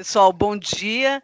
Pessoal, bom dia.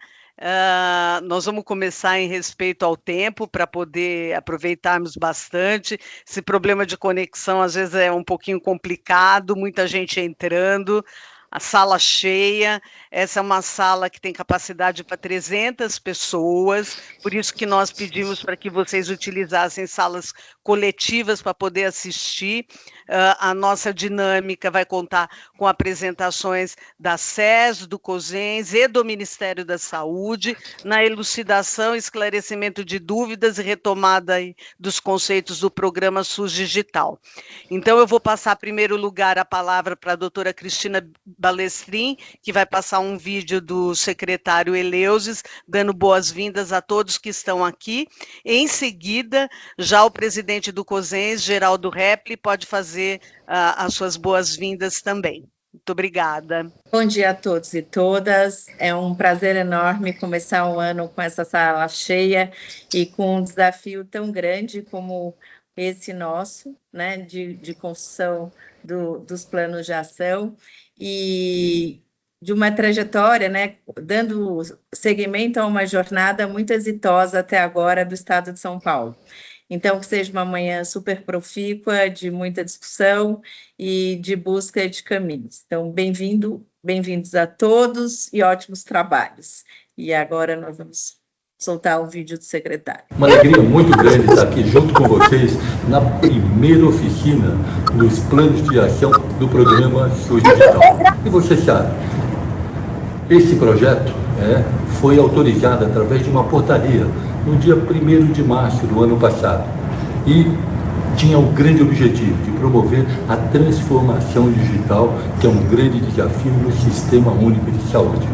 Nós vamos começar em respeito ao tempo para poder aproveitarmos bastante. Esse problema de conexão às vezes é um pouquinho complicado, muita gente entrando, a sala cheia. Essa é uma sala que tem capacidade para 300 pessoas, por isso que nós pedimos para que vocês utilizassem salas coletivas para poder assistir. A nossa dinâmica vai contar com apresentações da SES, do COSENS e do Ministério da Saúde, na elucidação, esclarecimento de dúvidas e retomada aí dos conceitos do programa SUS Digital. Então, eu vou passar, em primeiro lugar, a palavra para a doutora Cristina Balestrin, que vai passar um vídeo do secretário Eleusis, dando boas-vindas a todos que estão aqui. Em seguida, já o presidente do COSENS, Geraldo Repli, pode fazer as suas boas-vindas também. Muito obrigada. Bom dia a todos e todas. É um prazer enorme começar o ano com essa sala cheia e com um desafio tão grande como esse nosso, né, de construção dos planos de ação e de uma trajetória, né, dando seguimento a uma jornada muito exitosa até agora do Estado de São Paulo. Então, que seja uma manhã super profícua, de muita discussão e de busca de caminhos. Então, bem-vindos a todos e ótimos trabalhos. E agora nós vamos soltar o vídeo do secretário. Uma alegria muito grande estar aqui junto com vocês na primeira oficina dos planos de ação do programa SUS Digital. E você sabe, esse projeto foi autorizado através de uma portaria no dia 1º de março do ano passado e tinha o grande objetivo de promover a transformação digital, que é um grande desafio no Sistema Único de Saúde.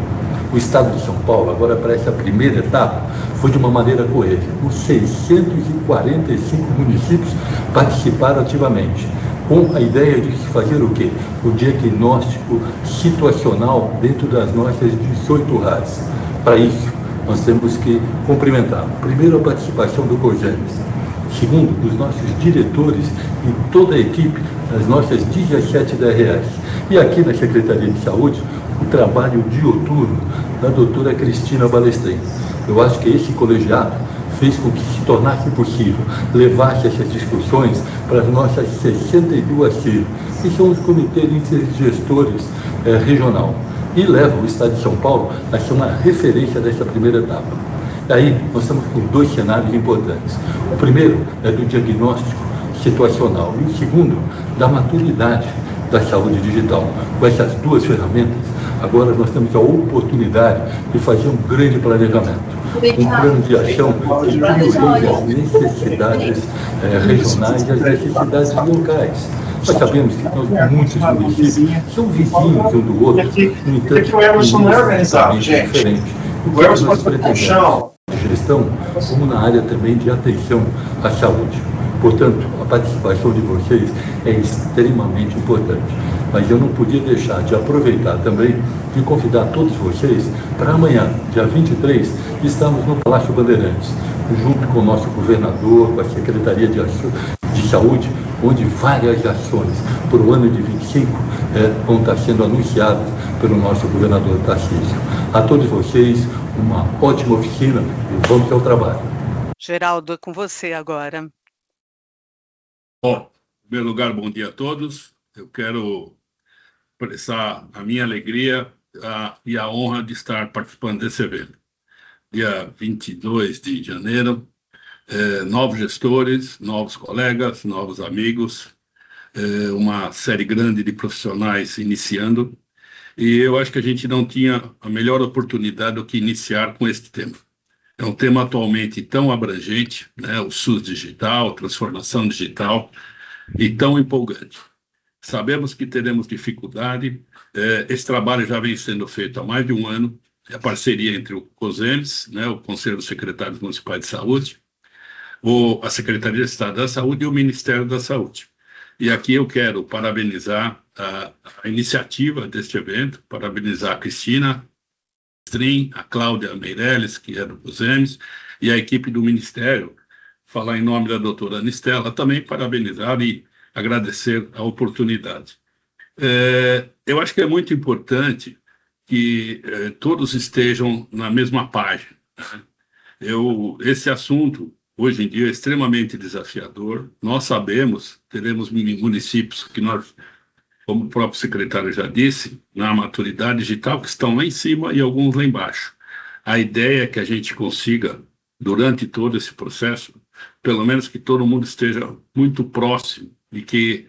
O Estado de São Paulo, agora para essa primeira etapa, foi de uma maneira coesa. Os 645 municípios participaram ativamente, com a ideia de se fazer o quê? O diagnóstico situacional dentro das nossas 18 RAs. Para isso, nós temos que cumprimentar, primeiro, a participação do COSENS, segundo, dos nossos diretores e toda a equipe das nossas 17 DRS. E aqui na Secretaria de Saúde, o trabalho dioturno da doutora Cristina Balestrin. Eu acho que esse colegiado fez com que se tornasse possível levar-se essas discussões para as nossas 62 CIR, que são os comitês intergestores regional, e leva o Estado de São Paulo a ser uma referência dessa primeira etapa. Daí, nós estamos com 2 cenários importantes. O primeiro é do diagnóstico situacional e o segundo, da maturidade da saúde digital. Com essas 2 ferramentas, agora nós temos a oportunidade de fazer um grande planejamento, um plano de ação que priorize as necessidades regionais e as necessidades locais. Nós sabemos que muitos municípios são vizinhos um do outro, no entanto, o Emerson não é organizado, gente. Diferente. O Emerson pode fazer com chão. Gestão, como na área também de atenção à saúde. Portanto, a participação de vocês é extremamente importante. Mas eu não podia deixar de aproveitar também de convidar todos vocês para amanhã, dia 23, estarmos no Palácio Bandeirantes, junto com o nosso governador, com a Secretaria de Saúde, onde várias ações para o ano de 25 vão estar sendo anunciadas pelo nosso governador Tarcísio. A todos vocês, uma ótima oficina e vamos ao trabalho. Geraldo, é com você agora. Bom, em primeiro lugar, bom dia a todos. Eu quero expressar a minha alegria e a honra de estar participando desse evento. Dia 22 de janeiro, novos gestores, novos colegas, novos amigos, uma série grande de profissionais iniciando, e eu acho que a gente não tinha a melhor oportunidade do que iniciar com este tema. É um tema atualmente tão abrangente, né, o SUS digital, transformação digital, e tão empolgante. Sabemos que teremos dificuldade, esse trabalho já vem sendo feito há mais de um ano, é a parceria entre o COSENS, né, o Conselho dos Secretários Municipais de Saúde, a Secretaria de Estado da Saúde e o Ministério da Saúde. E aqui eu quero parabenizar a iniciativa deste evento, parabenizar a Cristina Balestrin, a Cláudia Meirelles, que é do COSENS, e a equipe do Ministério, falar em nome da doutora Anistela, também parabenizar e agradecer a oportunidade. Eu acho que é muito importante que todos estejam na mesma página. Esse assunto, hoje em dia, é extremamente desafiador. Nós sabemos, teremos municípios que nós, como o próprio secretário já disse, na maturidade digital, que estão lá em cima e alguns lá embaixo. A ideia é que a gente consiga, durante todo esse processo, pelo menos que todo mundo esteja muito próximo e que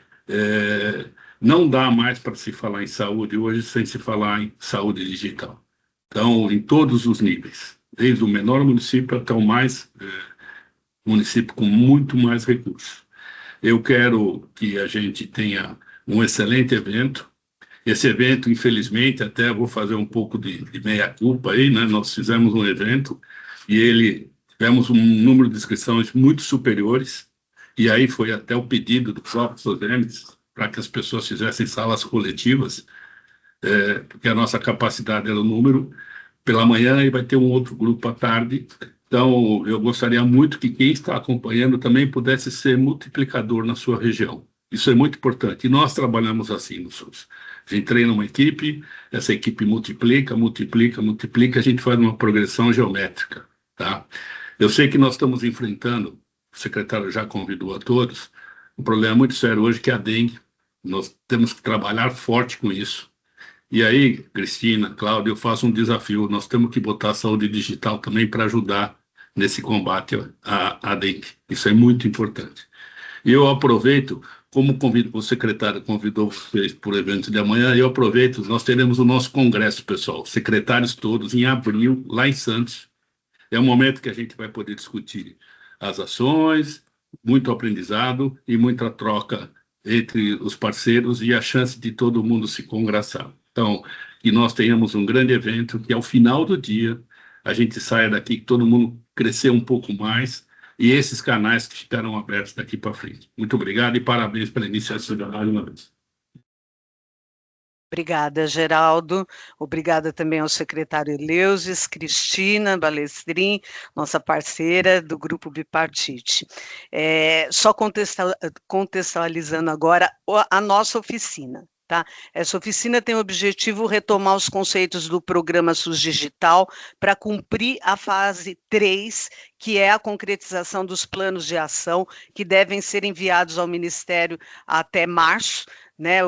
não dá mais para se falar em saúde hoje sem se falar em saúde digital. Então, em todos os níveis, desde o menor município até o município com muito mais recursos. Eu quero que a gente tenha um excelente evento. Esse evento, infelizmente, até vou fazer um pouco de meia-culpa aí, né? Nós fizemos um evento e tivemos um número de inscrições muito superiores, e aí foi até o pedido do próprio SOSEMES para que as pessoas fizessem salas coletivas, porque a nossa capacidade era o número, pela manhã e vai ter um outro grupo à tarde. Então, eu gostaria muito que quem está acompanhando também pudesse ser multiplicador na sua região. Isso é muito importante. E nós trabalhamos assim no SUS. A gente treina uma equipe, essa equipe multiplica, a gente faz uma progressão geométrica. Tá? Eu sei que nós estamos enfrentando, o secretário já convidou a todos, um problema muito sério hoje que é a dengue. Nós temos que trabalhar forte com isso. E aí, Cristina, Cláudia, eu faço um desafio. Nós temos que botar a saúde digital também para ajudar nesse combate à dengue. Isso é muito importante. E eu aproveito, como o secretário convidou vocês para o evento de amanhã, eu aproveito, nós teremos o nosso congresso, pessoal, secretários todos, em abril, lá em Santos. É um momento que a gente vai poder discutir as ações, muito aprendizado e muita troca entre os parceiros e a chance de todo mundo se congraçar. Então, que nós tenhamos um grande evento, que ao final do dia a gente saia daqui, que todo mundo crescer um pouco mais, e esses canais que ficarão abertos daqui para frente. Muito obrigado e parabéns pela iniciativa mais uma vez. Obrigada, Geraldo. Obrigada também ao secretário Eleusis, Cristina Balestrin, nossa parceira do Grupo Bipartite. Só contextualizando agora a nossa oficina. Tá? Essa oficina tem o objetivo de retomar os conceitos do programa SUS Digital para cumprir a fase 3, que é a concretização dos planos de ação que devem ser enviados ao Ministério até março, né?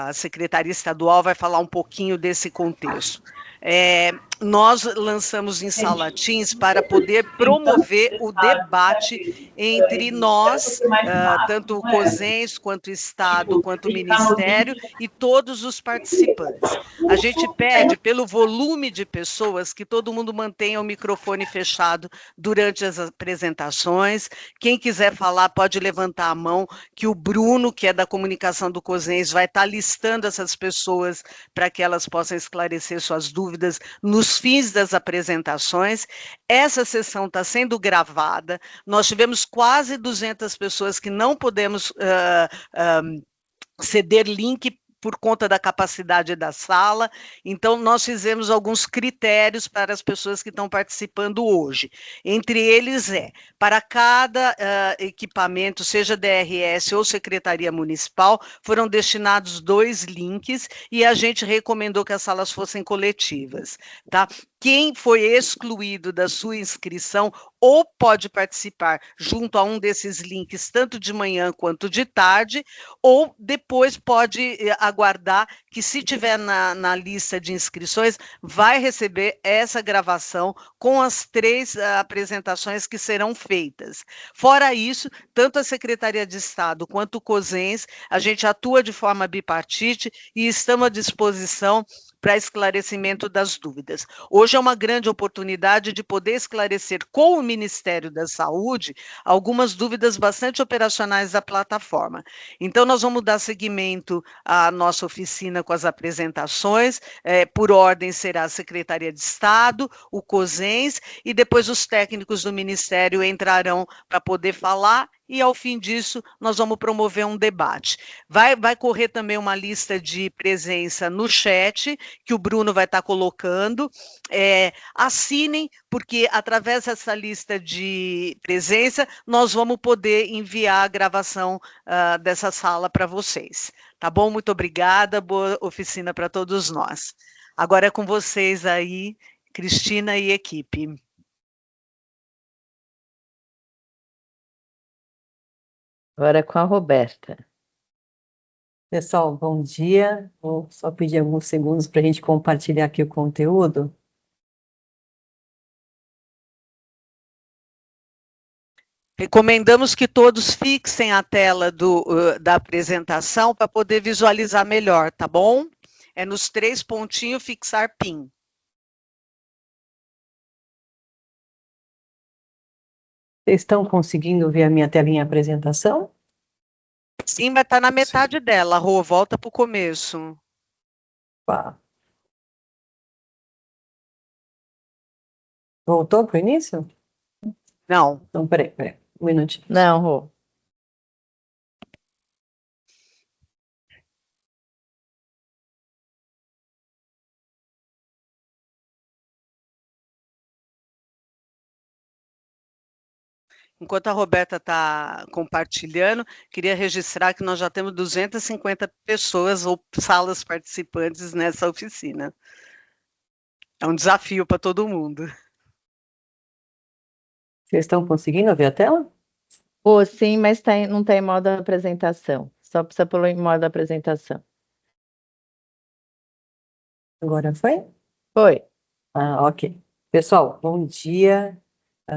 A Secretaria Estadual vai falar um pouquinho desse contexto. Nós lançamos em Sala Teams para poder promover o debate entre nós, tanto o COSENS, quanto o Estado, quanto o Ministério e todos os participantes. A gente pede, pelo volume de pessoas, que todo mundo mantenha o microfone fechado durante as apresentações. Quem quiser falar pode levantar a mão, que o Bruno, que é da comunicação do COSENS, vai estar listando essas pessoas para que elas possam esclarecer suas dúvidas nos fins das apresentações. Essa sessão está sendo gravada, nós tivemos quase 200 pessoas que não podemos ceder link por conta da capacidade da sala, então nós fizemos alguns critérios para as pessoas que estão participando hoje. Entre eles para cada equipamento, seja DRS ou Secretaria Municipal, foram destinados 2 links e a gente recomendou que as salas fossem coletivas, tá? Quem foi excluído da sua inscrição ou pode participar junto a um desses links, tanto de manhã quanto de tarde, ou depois pode aguardar que, se tiver na lista de inscrições, vai receber essa gravação com as 3 apresentações que serão feitas. Fora isso, tanto a Secretaria de Estado quanto o COSENS, a gente atua de forma bipartite e estamos à disposição para esclarecimento das dúvidas. Hoje é uma grande oportunidade de poder esclarecer com o Ministério da Saúde algumas dúvidas bastante operacionais da plataforma. Então, nós vamos dar seguimento à nossa oficina com as apresentações, por ordem será a Secretaria de Estado, o COSENS, e depois os técnicos do Ministério entrarão para poder falar, e ao fim disso nós vamos promover um debate. Vai correr também uma lista de presença no chat, que o Bruno vai estar colocando. Assinem, porque através dessa lista de presença nós vamos poder enviar a gravação dessa sala para vocês. Tá bom? Muito obrigada, boa oficina para todos nós. Agora é com vocês aí, Cristina e equipe. Agora é com a Roberta. Pessoal, bom dia. Vou só pedir alguns segundos para a gente compartilhar aqui o conteúdo. Recomendamos que todos fixem a tela da apresentação para poder visualizar melhor, tá bom? É nos 3 pontinhos fixar PIN. Vocês estão conseguindo ver a minha telinha apresentação? Sim, vai estar na metade dela, Rô, volta para o começo. Pá. Voltou para o início? Não. Então, peraí, um minutinho. Não, Rô. Enquanto a Roberta está compartilhando, queria registrar que nós já temos 250 pessoas ou salas participantes nessa oficina. É um desafio para todo mundo. Vocês estão conseguindo ver a tela? Pô, sim, mas não está em modo apresentação. Só precisa pôr em modo apresentação. Agora foi? Foi. Ah, ok. Pessoal, bom dia,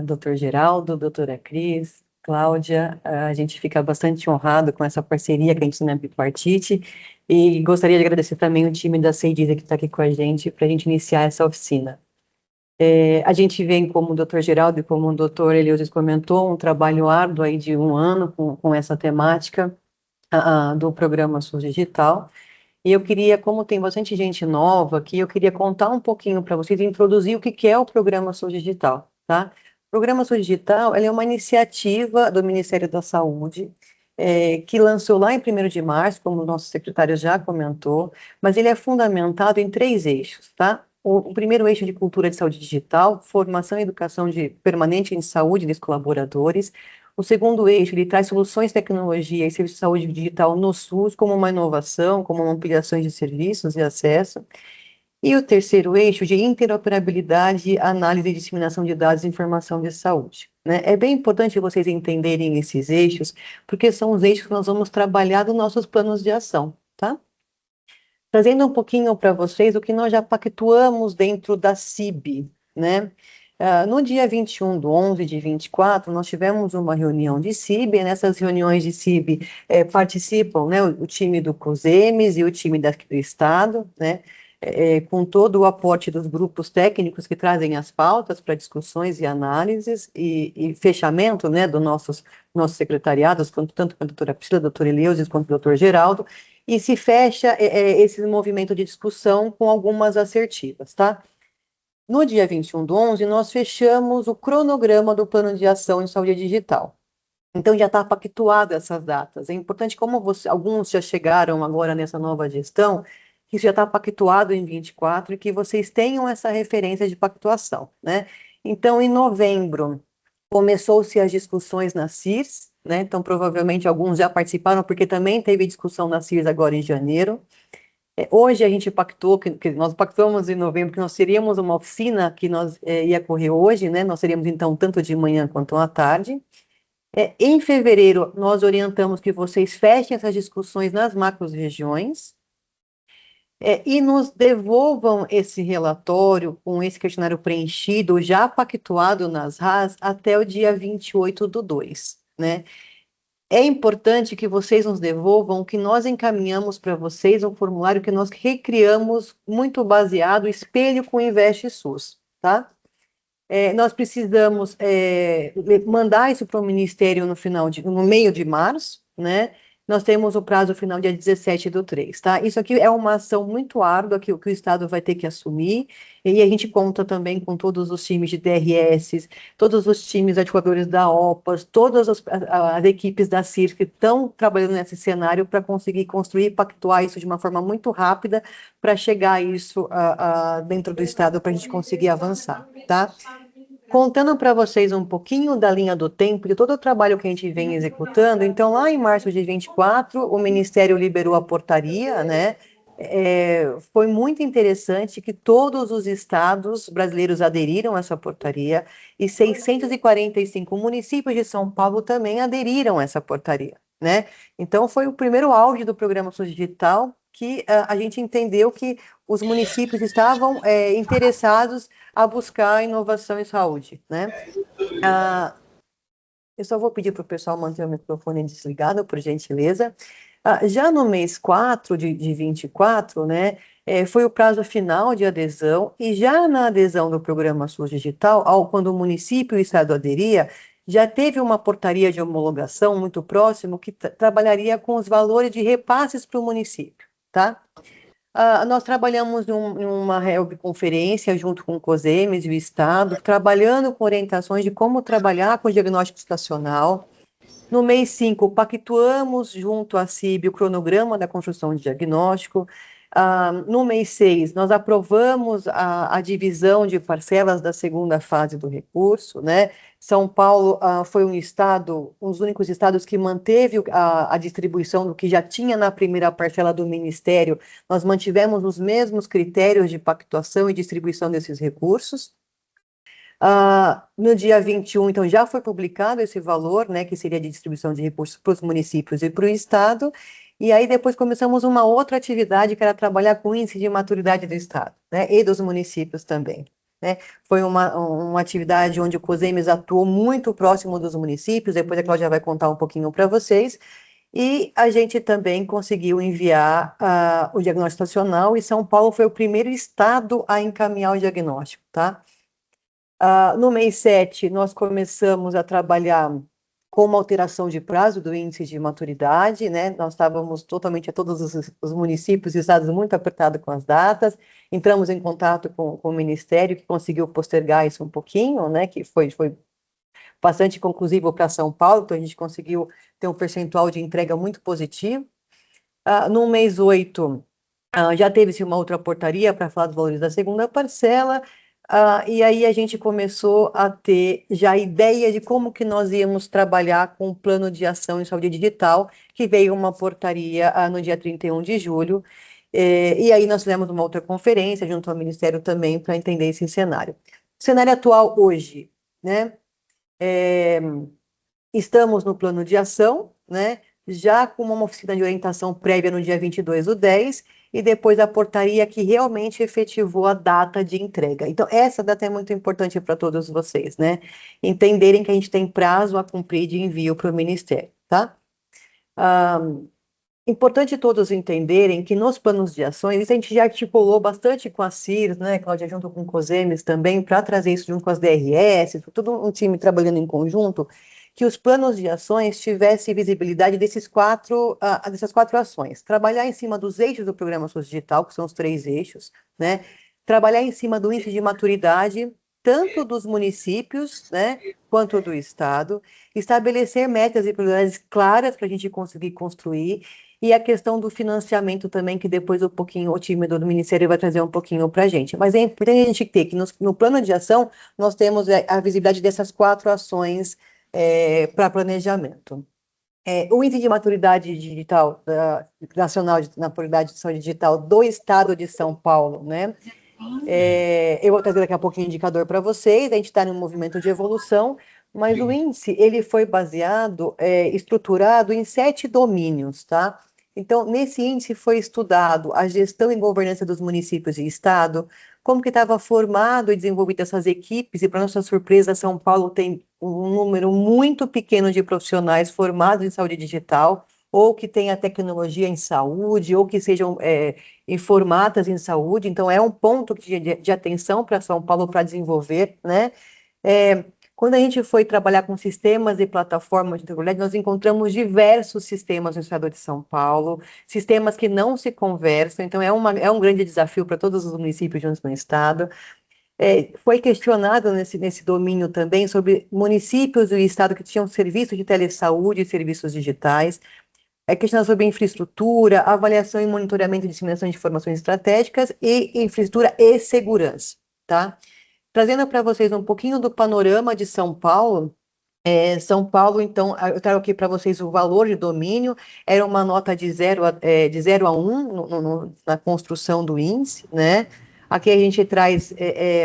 doutor Geraldo, doutora Cris, Cláudia. A gente fica bastante honrado com essa parceria que a gente tem na Bipartite e gostaria de agradecer também o time da CEIDISA que está aqui com a gente para a gente iniciar essa oficina. A gente vem, como o doutor Geraldo e como o doutor Eleusis comentou, um trabalho árduo aí de 1 ano com essa temática do programa SUS Digital. E eu queria, como tem bastante gente nova aqui, eu queria contar um pouquinho para vocês e introduzir o que é o programa SUS Digital, tá? O programa SUS Digital, ele é uma iniciativa do Ministério da Saúde, que lançou lá em 1º de março, como o nosso secretário já comentou, mas ele é fundamentado em 3 eixos, tá? O primeiro eixo de cultura de saúde digital, formação e educação permanente em saúde dos colaboradores. O segundo eixo, ele traz soluções de tecnologia e serviço de saúde digital no SUS como uma inovação, como uma ampliação de serviços e acesso. E o terceiro eixo, de interoperabilidade, análise e disseminação de dados e informação de saúde. Né? É bem importante vocês entenderem esses eixos, porque são os eixos que nós vamos trabalhar nos nossos planos de ação, tá? Trazendo um pouquinho para vocês o que nós já pactuamos dentro da CIB, né? No dia 21/11 de 24, nós tivemos uma reunião de CIB, nessas reuniões de CIB participam, né, o time do COSEMES e o time do Estado, né, com todo o aporte dos grupos técnicos que trazem as pautas para discussões e análises e fechamento, né, dos nossos secretariados, tanto com a doutora Priscila, a doutora Eleusis, quanto o doutor Geraldo, e se fecha esse movimento de discussão com algumas assertivas, tá? No dia 21/11, nós fechamos o cronograma do Plano de Ação em Saúde Digital. Então, já está pactuado essas datas. É importante, como alguns já chegaram agora nessa nova gestão, que isso já está pactuado em 24 e que vocês tenham essa referência de pactuação, né? Então, em novembro, começou-se as discussões na CIRS, né? Então, provavelmente, alguns já participaram, porque também teve discussão na CIRS agora em janeiro. Hoje a gente pactou, que nós pactamos em novembro, que nós teríamos uma oficina que ia correr hoje, né? Nós teríamos, então, tanto de manhã quanto à tarde. Em fevereiro, nós orientamos que vocês fechem essas discussões nas macro-regiões e nos devolvam esse relatório com esse questionário preenchido, já pactuado nas RAS, até o dia 28/2, né? É importante que vocês nos devolvam que nós encaminhamos para vocês um formulário que nós recriamos muito baseado, espelho com o Investe SUS, tá? Nós precisamos mandar isso para o Ministério no meio de março, né? Nós temos o prazo final dia 17/3, tá? Isso aqui é uma ação muito árdua que o Estado vai ter que assumir, e a gente conta também com todos os times de DRS, todos os times articuladores da OPAS, todas as equipes da CIRF que estão trabalhando nesse cenário para conseguir construir e pactuar isso de uma forma muito rápida para chegar isso dentro do Estado para a gente conseguir avançar, tá? Contando para vocês um pouquinho da linha do tempo, de todo o trabalho que a gente vem executando, então lá em março de 24, o Ministério liberou a portaria, né, foi muito interessante que todos os estados brasileiros aderiram a essa portaria e 645 municípios de São Paulo também aderiram a essa portaria, né? Então, foi o primeiro auge do programa SUS Digital que a gente entendeu que os municípios estavam interessados a buscar inovação em saúde, né? Eu só vou pedir para o pessoal manter o microfone desligado, por gentileza. Já no mês 4 de 24, né, foi o prazo final de adesão, e já na adesão do programa SUS Digital, quando o município e o estado aderia, já teve uma portaria de homologação muito próximo que trabalharia com os valores de repasses para o município, tá? Nós trabalhamos em uma conferência junto com o COSEMES e o Estado, trabalhando com orientações de como trabalhar com o diagnóstico estacional. No mês 5, pactuamos junto à CIB o cronograma da construção de diagnóstico. No mês 6, nós aprovamos a divisão de parcelas da segunda fase do recurso, né? São Paulo foi um dos únicos estados que manteve a distribuição do que já tinha na primeira parcela do Ministério. Nós mantivemos os mesmos critérios de pactuação e distribuição desses recursos. No dia 21, então, já foi publicado esse valor, né, que seria de distribuição de recursos para os municípios e para o Estado, e aí depois começamos uma outra atividade, que era trabalhar com o índice de maturidade do Estado, né, e dos municípios também, né. Foi uma atividade onde o COSEMES atuou muito próximo dos municípios, depois a Cláudia vai contar um pouquinho para vocês, e a gente também conseguiu enviar o diagnóstico estacional, e São Paulo foi o primeiro estado a encaminhar o diagnóstico, tá? No mês 7, nós começamos a trabalhar com uma alteração de prazo do índice de maturidade, né? Nós estávamos totalmente, todos os municípios e estados muito apertados com as datas, entramos em contato com o Ministério, que conseguiu postergar isso um pouquinho, né? Que foi bastante conclusivo para São Paulo, então a gente conseguiu ter um percentual de entrega muito positivo. No mês 8, já teve-se uma outra portaria para falar dos valores da segunda parcela, e aí a gente começou a ter já a ideia de como que nós íamos trabalhar com o plano de ação em saúde digital, que veio uma portaria no dia 31 de julho, e aí nós fizemos uma outra conferência junto ao Ministério também para entender esse cenário. O cenário atual hoje, né, estamos no plano de ação, né, já com uma oficina de orientação prévia no dia 22/10, e depois a portaria que realmente efetivou a data de entrega. Então, essa data é muito importante para todos vocês, né? Entenderem que a gente tem prazo a cumprir de envio para o Ministério, tá? Importante todos entenderem que nos planos de ações, isso a gente já articulou bastante com a CIRS, né, Cláudia, junto com o COSEMES também, para trazer isso junto com as DRS, todo um time trabalhando em conjunto, que os planos de ações tivessem visibilidade dessas quatro ações. Trabalhar em cima dos eixos do programa SUS Digital, que são os 3 eixos, né? Trabalhar em cima do índice de maturidade, tanto dos municípios, né, quanto do Estado, estabelecer metas e prioridades claras para a gente conseguir construir, e a questão do financiamento também, que depois o time do Ministério vai trazer um pouquinho para a gente. Mas é importante a gente ter que no plano de ação nós temos a visibilidade dessas 4 ações para planejamento. O índice de maturidade digital, nacional de maturidade de saúde digital do Estado de São Paulo, né? Eu vou trazer daqui a pouco um indicador para vocês, a gente está em um movimento de evolução, mas o índice, ele foi baseado, estruturado em 7 domínios, tá? Então, nesse índice foi estudado a gestão e governança dos municípios e Estado, como que estava formado e desenvolvido essas equipes, e para nossa surpresa, São Paulo tem um número muito pequeno de profissionais formados em saúde digital, ou que tenha tecnologia em saúde, ou que sejam informadas em saúde, então é um ponto de atenção para São Paulo para desenvolver, né? Quando a gente foi trabalhar com sistemas e plataformas de internet, nós encontramos diversos sistemas no estado de São Paulo, sistemas que não se conversam, então é um grande desafio para todos os municípios juntos no estado. Foi questionado nesse domínio também sobre municípios do estado que tinham serviços de telesaúde e serviços digitais, questionado sobre infraestrutura, avaliação e monitoramento e disseminação de informações estratégicas e infraestrutura e segurança, tá? Trazendo para vocês um pouquinho do panorama de São Paulo, São Paulo, então, eu trago aqui para vocês o valor de domínio, era uma nota de 0 a 1 na construção do índice, né? Aqui a gente traz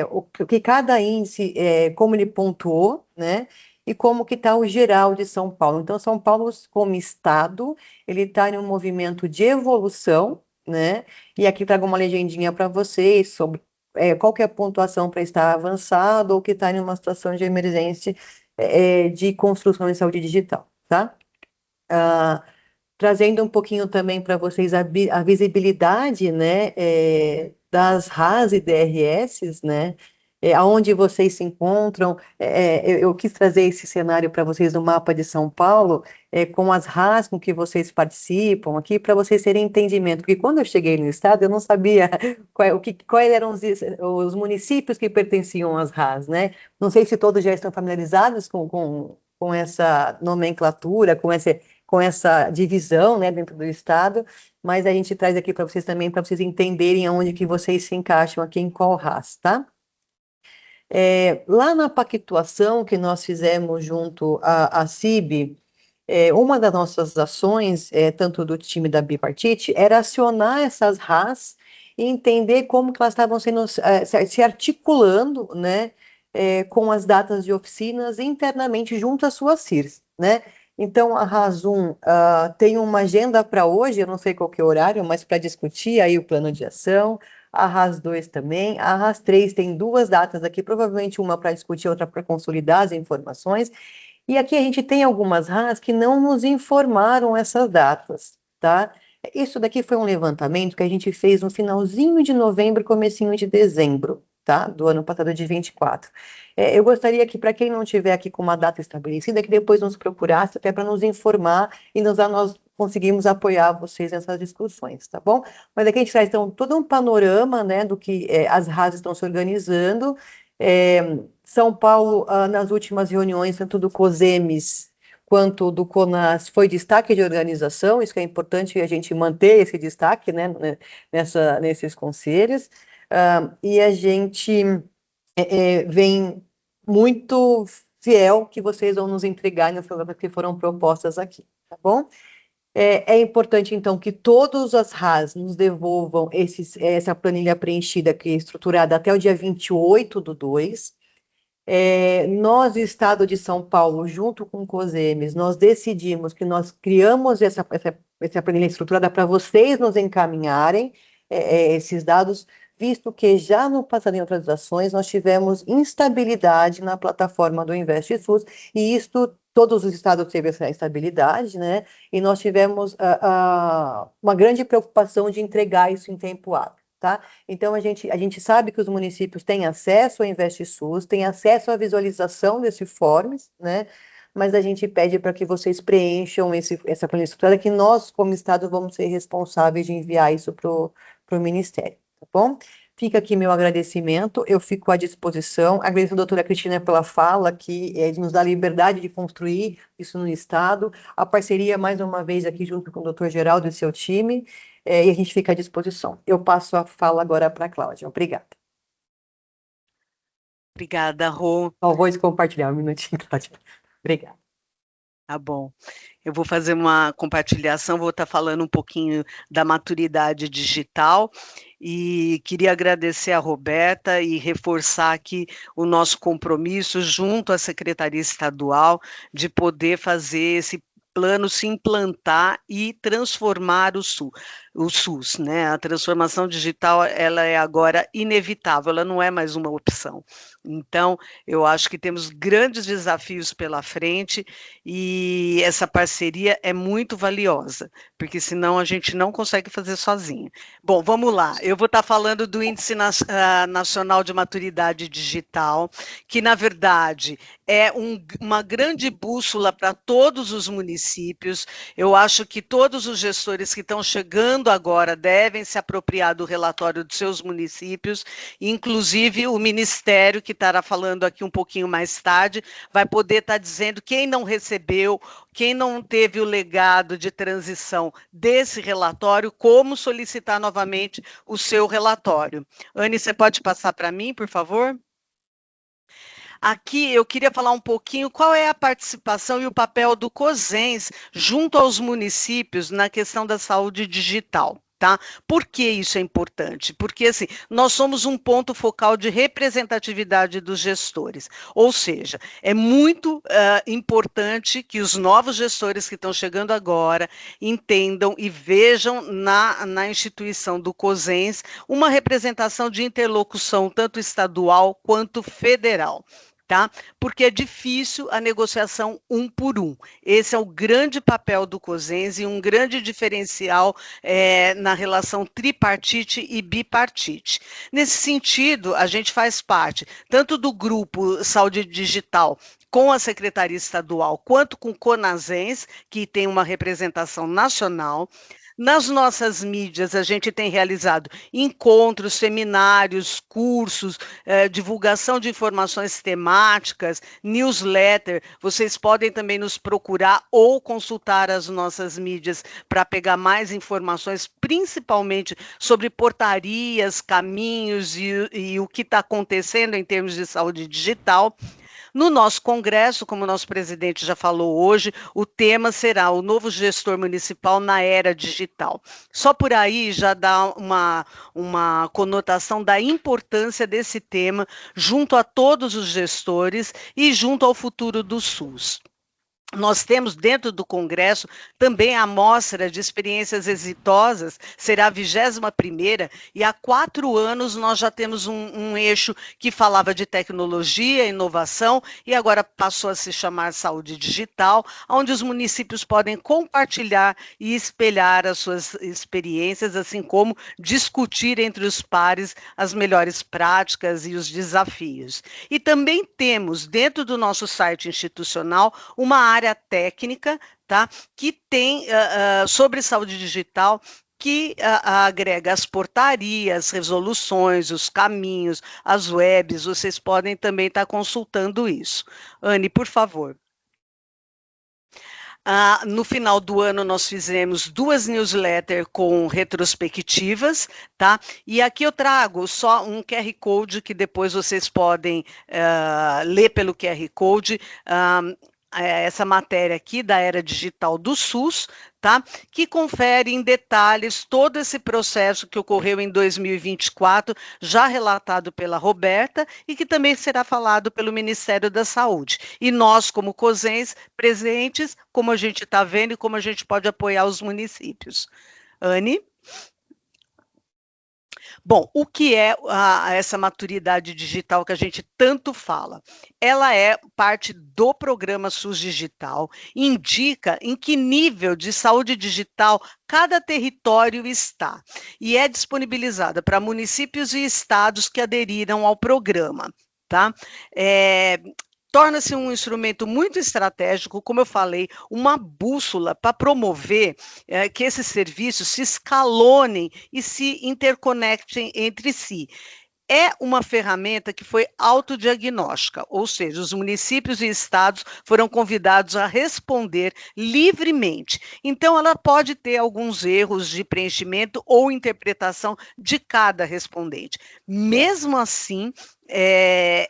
o que cada índice, como ele pontuou, né? E como que está o geral de São Paulo. Então, São Paulo, como estado, ele está em um movimento de evolução, né? E aqui trago uma legendinha para vocês sobre qual que é a pontuação para estar avançado ou que está em uma situação de emergência de construção de saúde digital, tá? Trazendo um pouquinho também para vocês a visibilidade, né, das RAS e DRS, né, aonde vocês se encontram. Eu quis trazer esse cenário para vocês no mapa de São Paulo, com as RAS com que vocês participam aqui, para vocês terem entendimento, porque quando eu cheguei no estado, eu não sabia quais eram os municípios que pertenciam às RAS, né, não sei se todos já estão familiarizados com essa nomenclatura, com essa divisão, né, dentro do estado, mas a gente traz aqui para vocês também, para vocês entenderem aonde que vocês se encaixam aqui em qual RAS, tá? Lá na pactuação que nós fizemos junto à CIB, uma das nossas ações, tanto do time da Bipartite, era acionar essas RAS e entender como que elas estavam sendo, se articulando, né, com as datas de oficinas internamente junto às suas CIRs, né? Então, a RAS1 tem uma agenda para hoje, eu não sei qual que é o horário, mas para discutir aí o plano de ação. A RAS2 também. A RAS3 tem 2 datas aqui, provavelmente uma para discutir, outra para consolidar as informações. E aqui a gente tem algumas RAS que não nos informaram essas datas, tá? Isso daqui foi um levantamento que a gente fez no finalzinho de novembro, comecinho de dezembro, tá? Do ano passado, de 24. Eu gostaria que, para quem não tiver aqui com uma data estabelecida, que depois nos procurasse até para nos informar e nós conseguimos apoiar vocês nessas discussões, tá bom? Mas aqui a gente traz, então, todo um panorama, né, do que as RAS estão se organizando. São Paulo, nas últimas reuniões, tanto do COSEMES quanto do CONAS, foi destaque de organização, isso que é importante a gente manter esse destaque, né, nesses conselhos, e a gente vem muito fiel que vocês vão nos entregar nos programas que foram propostas aqui, tá bom? É importante, então, que todas as RAS nos devolvam essa planilha preenchida, que é estruturada até o dia 28/2. Nós, Estado de São Paulo, junto com o COSEMES, nós decidimos que nós criamos essa planilha estruturada para vocês nos encaminharem esses dados, visto que já no passado em outras ações nós tivemos instabilidade na plataforma do InvestSUS, e isto, todos os estados tiveram essa instabilidade, né? E nós tivemos uma grande preocupação de entregar isso em tempo hábil. Tá? Então, a gente sabe que os municípios têm acesso ao InvestSUS, têm acesso à visualização desse forms, né? Mas a gente pede para que vocês preencham essa planilha estruturada, que nós, como Estado, vamos ser responsáveis de enviar isso para o Ministério, tá bom? Fica aqui meu agradecimento, eu fico à disposição. Agradeço a doutora Cristina pela fala, que nos dá a liberdade de construir isso no Estado. A parceria, mais uma vez, aqui junto com o doutor Geraldo e seu time, e a gente fica à disposição. Eu passo a fala agora para a Cláudia. Obrigada. Obrigada, Rô. Vou compartilhar um minutinho, Cláudia. Obrigada. Tá bom. Eu vou fazer uma compartilhação, vou estar falando um pouquinho da maturidade digital e queria agradecer a Roberta e reforçar aqui o nosso compromisso junto à Secretaria Estadual de poder fazer esse plano se implantar e transformar o SUS, né? A transformação digital, ela é agora inevitável, ela não é mais uma opção. Então, eu acho que temos grandes desafios pela frente e essa parceria é muito valiosa, porque senão a gente não consegue fazer sozinho. Bom, vamos lá. Eu vou estar falando do Índice Nacional de Maturidade Digital, que, na verdade, é uma grande bússola para todos os municípios. Eu acho que todos os gestores que estão chegando agora devem se apropriar do relatório dos seus municípios, inclusive o Ministério, que estará falando aqui um pouquinho mais tarde, vai poder estar dizendo quem não recebeu, quem não teve o legado de transição desse relatório, como solicitar novamente o seu relatório. Anne, você pode passar para mim, por favor? Aqui eu queria falar um pouquinho qual é a participação e o papel do COSENS junto aos municípios na questão da saúde digital. Tá? Por que isso é importante? Porque assim, nós somos um ponto focal de representatividade dos gestores, ou seja, é muito importante que os novos gestores que estão chegando agora entendam e vejam na instituição do COSENS uma representação de interlocução tanto estadual quanto federal. Tá? Porque é difícil a negociação um por um. Esse é o grande papel do COSENS e um grande diferencial na relação tripartite e bipartite. Nesse sentido, a gente faz parte tanto do grupo Saúde Digital com a Secretaria Estadual, quanto com o CONASENS, que tem uma representação nacional. Nas nossas mídias, a gente tem realizado encontros, seminários, cursos, divulgação de informações temáticas, newsletter. Vocês podem também nos procurar ou consultar as nossas mídias para pegar mais informações, principalmente sobre portarias, caminhos e o que está acontecendo em termos de saúde digital. No nosso congresso, como o nosso presidente já falou hoje, o tema será o novo gestor municipal na era digital. Só por aí já dá uma conotação da importância desse tema junto a todos os gestores e junto ao futuro do SUS. Nós temos dentro do Congresso também a mostra de experiências exitosas, será a 21ª, e há 4 anos nós já temos um eixo que falava de tecnologia, inovação, e agora passou a se chamar saúde digital, onde os municípios podem compartilhar e espelhar as suas experiências, assim como discutir entre os pares as melhores práticas e os desafios. E também temos dentro do nosso site institucional uma área técnica, tá, que tem sobre saúde digital, que agrega as portarias, resoluções, os caminhos, as webs. Vocês podem também estar consultando isso. Anne, por favor. No final do ano, nós fizemos 2 newsletters com retrospectivas, tá? E aqui eu trago só um QR Code que depois vocês podem ler pelo QR Code, essa matéria aqui da Era Digital do SUS, tá? Que confere em detalhes todo esse processo que ocorreu em 2024, já relatado pela Roberta e que também será falado pelo Ministério da Saúde. E nós, como COSENS, presentes, como a gente está vendo e como a gente pode apoiar os municípios. Anne? Bom, o que é essa maturidade digital que a gente tanto fala? Ela é parte do programa SUS Digital, indica em que nível de saúde digital cada território está e é disponibilizada para municípios e estados que aderiram ao programa, tá? Torna-se um instrumento muito estratégico, como eu falei, uma bússola para promover que esses serviços se escalonem e se interconectem entre si. É uma ferramenta que foi autodiagnóstica, ou seja, os municípios e estados foram convidados a responder livremente. Então, ela pode ter alguns erros de preenchimento ou interpretação de cada respondente. Mesmo assim,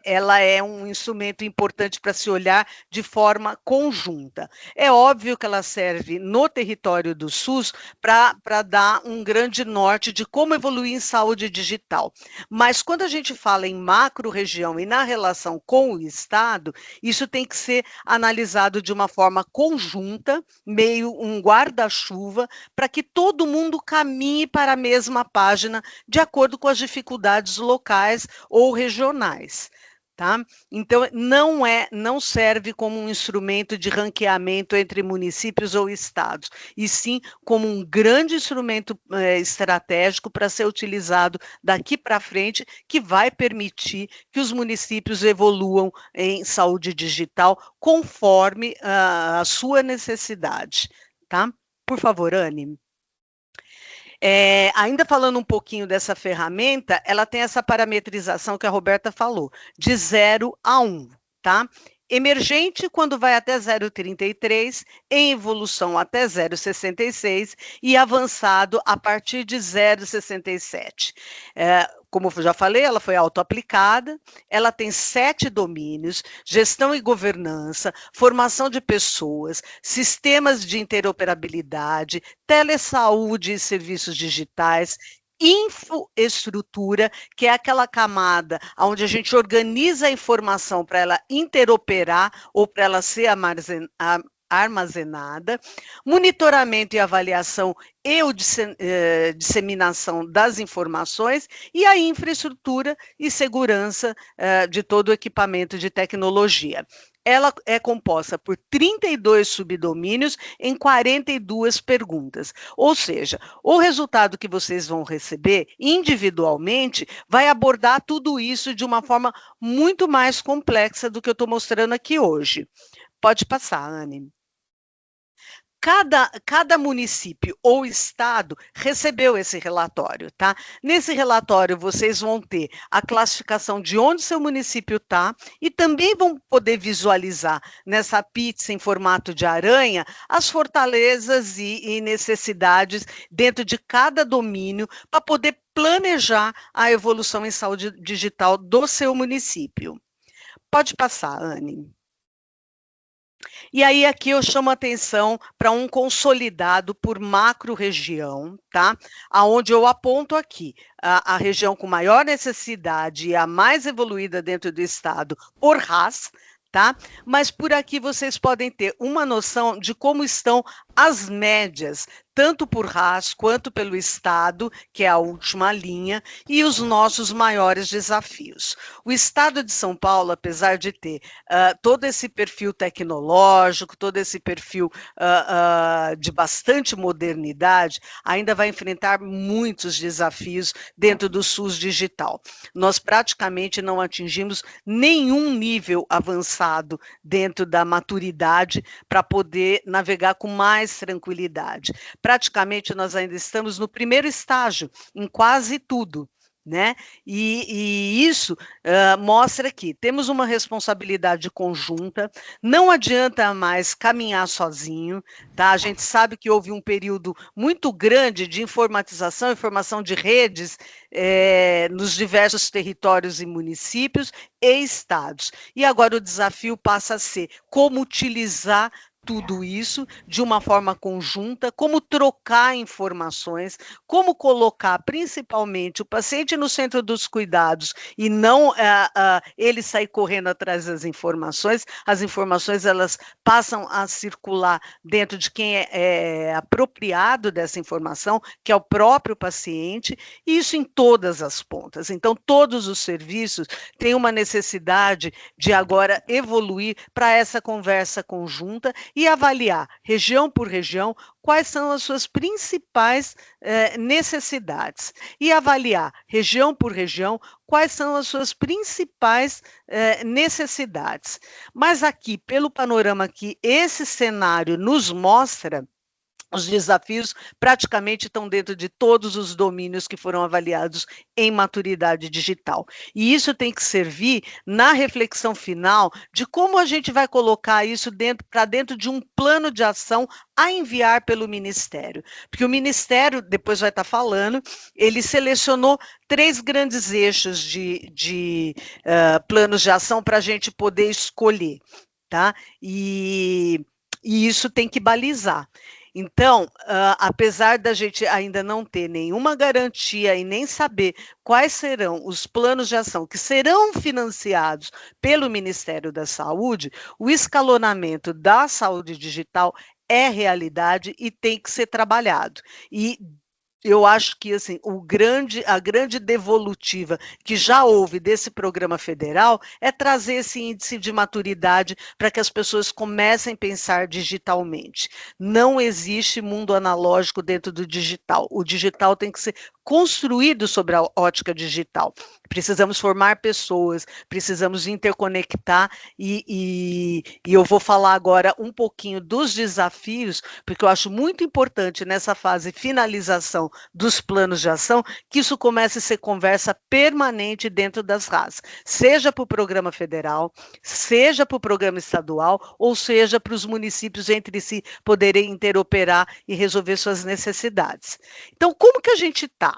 ela é um instrumento importante para se olhar de forma conjunta. É óbvio que ela serve no território do SUS para dar um grande norte de como evoluir em saúde digital. Mas quando a gente fala em macro-região e na relação com o Estado, isso tem que ser analisado de uma forma conjunta, meio um guarda-chuva, para que todo mundo caminhe para a mesma página, de acordo com as dificuldades locais ou regionais. Tá? Então, não serve como um instrumento de ranqueamento entre municípios ou estados, e sim como um grande instrumento estratégico para ser utilizado daqui para frente, que vai permitir que os municípios evoluam em saúde digital conforme a sua necessidade. Tá? Por favor, Anne. Ainda falando um pouquinho dessa ferramenta, ela tem essa parametrização que a Roberta falou, de 0 a 1, tá? emergente quando vai até 0,33, em evolução até 0,66 e avançado a partir de 0,67. Como eu já falei, ela foi autoaplicada, ela tem 7 domínios: gestão e governança, formação de pessoas, sistemas de interoperabilidade, telesaúde e serviços digitais, infoestrutura, que é aquela camada onde a gente organiza a informação para ela interoperar ou para ela ser armazenada, monitoramento e avaliação e disseminação das informações, e a infraestrutura e segurança de todo o equipamento de tecnologia. Ela é composta por 32 subdomínios em 42 perguntas. Ou seja, o resultado que vocês vão receber individualmente vai abordar tudo isso de uma forma muito mais complexa do que eu estou mostrando aqui hoje. Pode passar, Anne. Cada município ou estado recebeu esse relatório, tá? Nesse relatório, vocês vão ter a classificação de onde seu município está e também vão poder visualizar nessa pizza em formato de aranha as fortalezas e necessidades dentro de cada domínio para poder planejar a evolução em saúde digital do seu município. Pode passar, Anne. E aí aqui eu chamo a atenção para um consolidado por macro-região, tá? Aonde eu aponto aqui a região com maior necessidade e a mais evoluída dentro do estado por RAS, tá? Mas por aqui vocês podem ter uma noção de como estão as médias, tanto por RAS quanto pelo Estado, que é a última linha, e os nossos maiores desafios. O Estado de São Paulo, apesar de ter todo esse perfil tecnológico, todo esse perfil de bastante modernidade, ainda vai enfrentar muitos desafios dentro do SUS digital. Nós praticamente não atingimos nenhum nível avançado dentro da maturidade para poder navegar com mais tranquilidade. Praticamente nós ainda estamos no primeiro estágio, em quase tudo, né? E isso mostra que temos uma responsabilidade conjunta, não adianta mais caminhar sozinho, tá? A gente sabe que houve um período muito grande de informatização e formação de redes nos diversos territórios e municípios e estados. E agora o desafio passa a ser como utilizar tudo isso de uma forma conjunta, como trocar informações, como colocar principalmente o paciente no centro dos cuidados e não ele sair correndo atrás das informações. As informações elas passam a circular dentro de quem é apropriado dessa informação, que é o próprio paciente, e isso em todas as pontas. Então, todos os serviços têm uma necessidade de agora evoluir para essa conversa conjunta e avaliar, região por região, quais são as suas principais necessidades. E avaliar, região por região, quais são as suas principais necessidades. Mas aqui, pelo panorama que esse cenário nos mostra, os desafios praticamente estão dentro de todos os domínios que foram avaliados em maturidade digital. E isso tem que servir na reflexão final de como a gente vai colocar isso para dentro de um plano de ação a enviar pelo Ministério. Porque o Ministério, depois vai estar falando, ele selecionou 3 grandes eixos de planos de ação para a gente poder escolher, tá? E isso tem que balizar. Então, apesar da gente ainda não ter nenhuma garantia e nem saber quais serão os planos de ação que serão financiados pelo Ministério da Saúde, o escalonamento da saúde digital é realidade e tem que ser trabalhado. E eu acho que assim, a grande devolutiva que já houve desse programa federal é trazer esse índice de maturidade para que as pessoas comecem a pensar digitalmente. Não existe mundo analógico dentro do digital. O digital tem que ser construído sobre a ótica digital. Precisamos formar pessoas, precisamos interconectar e eu vou falar agora um pouquinho dos desafios, porque eu acho muito importante nessa fase finalização dos planos de ação, que isso comece a ser conversa permanente dentro das RAS, seja para o programa federal, seja para o programa estadual, ou seja para os municípios entre si poderem interoperar e resolver suas necessidades. Então, como que a gente está?